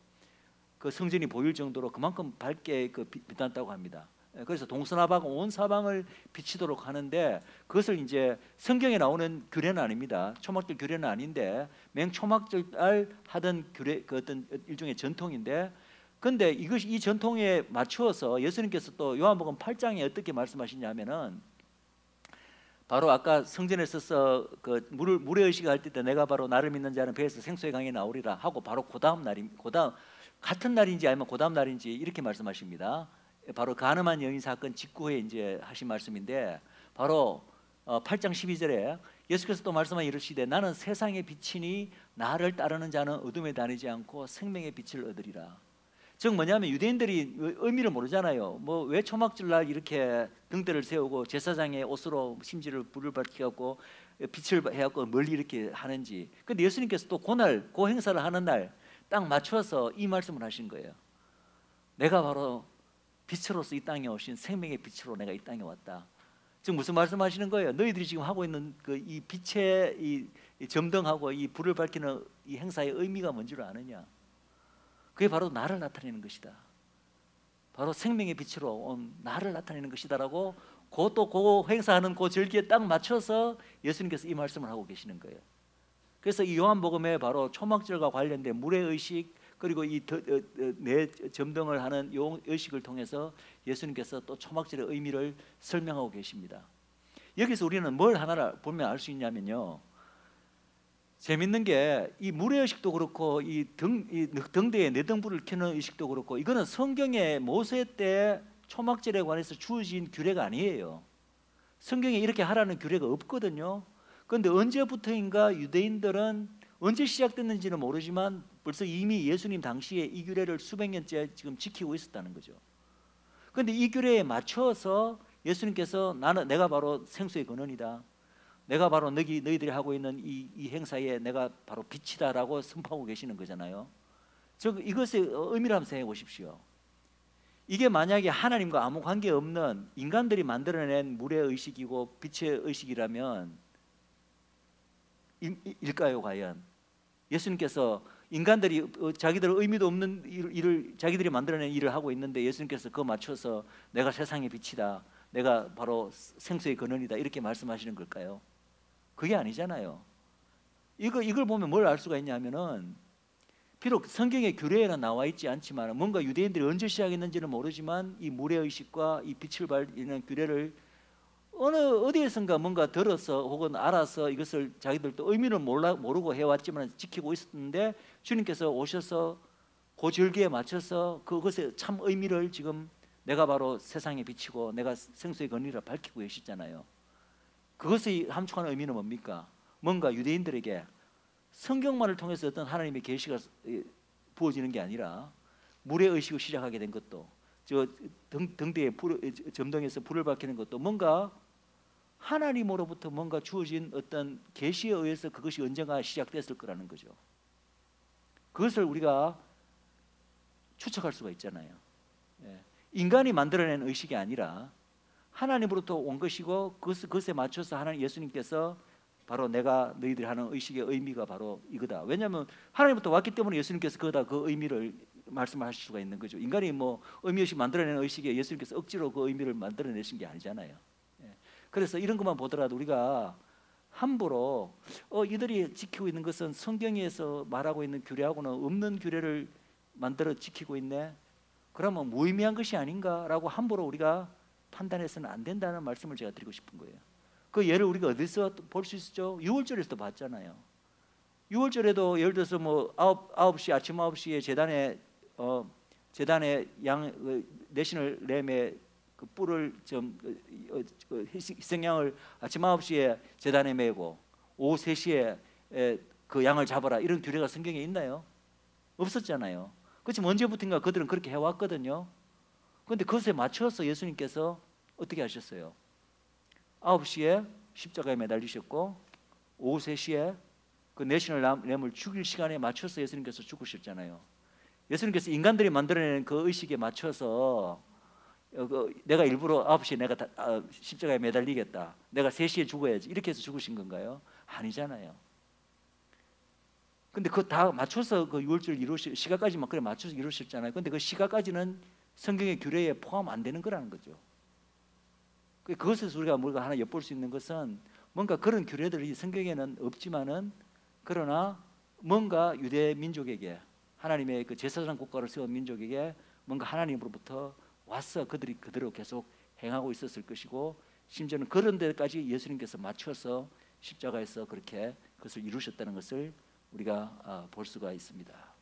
[SPEAKER 1] 그 성전이 보일 정도로 그만큼 밝게 빛났다고 합니다. 그래서 동서나방 온 사방을 비치도록 하는데, 그것을 이제 성경에 나오는 규례는 아닙니다. 초막절 규례는 아닌데 맹초막절 날 하던 규례, 그 어떤 일종의 전통인데, 근데 이것이 이 전통에 맞추어서 예수님께서 또 요한복음 8장에 어떻게 말씀하시냐면은, 바로 아까 성전에서 그 물의 의식을 할 때 내가 바로 나를 믿는 자는 배에서 생수의 강이 나오리라 하고 바로 그 다음 같은 날인지 아니면 그 다음 날인지 이렇게 말씀하십니다. 바로 가늠한 여인 사건 직후에 이제 하신 말씀인데, 바로 8장 12절에 예수께서 또 말씀하여 이르시되 나는 세상의 빛이니 나를 따르는 자는 어둠에 다니지 않고 생명의 빛을 얻으리라. 즉 뭐냐면 유대인들이 의미를 모르잖아요. 뭐 왜 초막절 날 이렇게 등대를 세우고 제사장의 옷으로 심지를 불을 밝혀갖고 빛을 해갖고 멀리 이렇게 하는지. 근데 예수님께서 또 그날 그 행사를 하는 날 딱 맞춰서 이 말씀을 하신 거예요. 내가 바로 빛으로서 이 땅에 오신 생명의 빛으로 내가 이 땅에 왔다. 지금 무슨 말씀하시는 거예요? 너희들이 지금 하고 있는 그 이 빛의 이 점등하고 이 불을 밝히는 이 행사의 의미가 뭔지를 아느냐? 그게 바로 나를 나타내는 것이다. 바로 생명의 빛으로 온 나를 나타내는 것이다라고 그것도 그 행사하는 그 절기에 딱 맞춰서 예수님께서 이 말씀을 하고 계시는 거예요. 그래서 이 요한복음에 바로 초막절과 관련된 물의 의식, 그리고 이 내 점등을 하는 요 의식을 통해서 예수님께서 또 초막절의 의미를 설명하고 계십니다. 여기서 우리는 뭘 하나를 보면 알 수 있냐면요, 재밌는 게 이 물의 의식도 그렇고 이 등대에 내등불을 켜는 의식도 그렇고, 이거는 성경의 모세 때 초막절에 관해서 주어진 규례가 아니에요. 성경에 이렇게 하라는 규례가 없거든요. 그런데 언제부터인가 유대인들은 언제 시작됐는지는 모르지만 벌써 이미 예수님 당시에 이 규례를 수백 년째 지금 지키고 있었다는 거죠. 그런데 이 규례에 맞춰서 예수님께서 내가 바로 생수의 근원이다, 내가 바로 너희들이 하고 있는 이 행사에 내가 바로 빛이다라고 선포하고 계시는 거잖아요. 즉 이것의 의미를 한번 생각해 보십시오. 이게 만약에 하나님과 아무 관계없는 인간들이 만들어낸 물의 의식이고 빛의 의식이라면 일까요 과연? 예수님께서 인간들이 자기들 의미도 없는 일을 자기들이 만들어낸 일을 하고 있는데 예수님께서 그거 맞춰서 내가 세상의 빛이다, 내가 바로 생수의 근원이다 이렇게 말씀하시는 걸까요? 그게 아니잖아요. 이걸 보면 뭘 알 수가 있냐면은, 비록 성경의 규례에는 나와 있지 않지만 뭔가 유대인들이 언제 시작했는지는 모르지만 이 물의 의식과 이 빛을 밝히는 규례를 어디에선가 뭔가 들어서 혹은 알아서 이것을 자기들도 의미를 모르고 해왔지만 지키고 있었는데, 주님께서 오셔서 그 절기에 맞춰서 그것의 참 의미를 지금 내가 바로 세상의 빛이고 내가 생수의 근원이라 밝히고 계시잖아요. 그것의 함축하는 의미는 뭡니까? 뭔가 유대인들에게 성경만을 통해서 어떤 하나님의 계시가 부어지는 게 아니라 물의 의식을 시작하게 된 것도, 저 등대에 점등에서 불을 밝히는 것도 뭔가 하나님으로부터 뭔가 주어진 어떤 계시에 의해서 그것이 언젠가 시작됐을 거라는 거죠. 그것을 우리가 추측할 수가 있잖아요. 인간이 만들어낸 의식이 아니라 하나님으로부터 온 것이고, 그것에 맞춰서 하나님 예수님께서 바로 내가 너희들이 하는 의식의 의미가 바로 이거다. 왜냐하면 하나님부터 왔기 때문에 예수님께서 그 의미를 말씀하실 수가 있는 거죠. 인간이 뭐 의미 없이 만들어낸 의식에 예수님께서 억지로 그 의미를 만들어내신 게 아니잖아요. 그래서 이런 것만 보더라도 우리가 함부로 이들이 지키고 있는 것은 성경에서 말하고 있는 규례하고는 없는 규례를 만들어 지키고 있네, 그러면 무의미한 것이 아닌가라고 함부로 우리가 판단해서는 안 된다는 말씀을 제가 드리고 싶은 거예요. 그 예를 우리가 어디서 볼 수 있었죠? 유월절에서도 봤잖아요. 유월절에도 예를 들어서 뭐 아침 9시에 제단에 내신을 램의 그 뿔을 좀 희생양을 아침 9시에 제단에 메고 오후 3시에 그 양을 잡아라, 이런 규례가 성경에 있나요? 없었잖아요. 그렇지만 언제부턴가 그들은 그렇게 해왔거든요. 그런데 그것에 맞춰서 예수님께서 어떻게 하셨어요? 9시에 십자가에 매달리셨고 오후 3시에 그 내셔널 램을 죽일 시간에 맞춰서 예수님께서 죽으셨잖아요. 예수님께서 인간들이 만들어낸 그 의식에 맞춰서 내가 일부러 9시에 내가 십자가에 매달리겠다, 내가 3시에 죽어야지 이렇게 해서 죽으신 건가요? 아니잖아요. 근데 그거 다 맞춰서 그 유월절 시간까지만 그래 맞춰서 이루셨잖아요. 근데 그 시간까지는 성경의 규례에 포함 안 되는 거라는 거죠. 그것에서 우리가 하나 엿볼 수 있는 것은 뭔가 그런 규례들이 성경에는 없지만은 그러나 뭔가 유대 민족에게 하나님의 그 제사장 국가를 세운 민족에게 뭔가 하나님으로부터 와서 그들이 그대로 계속 행하고 있었을 것이고 심지어는 그런 데까지 예수님께서 맞춰서 십자가에서 그렇게 그것을 이루셨다는 것을 우리가 볼 수가 있습니다.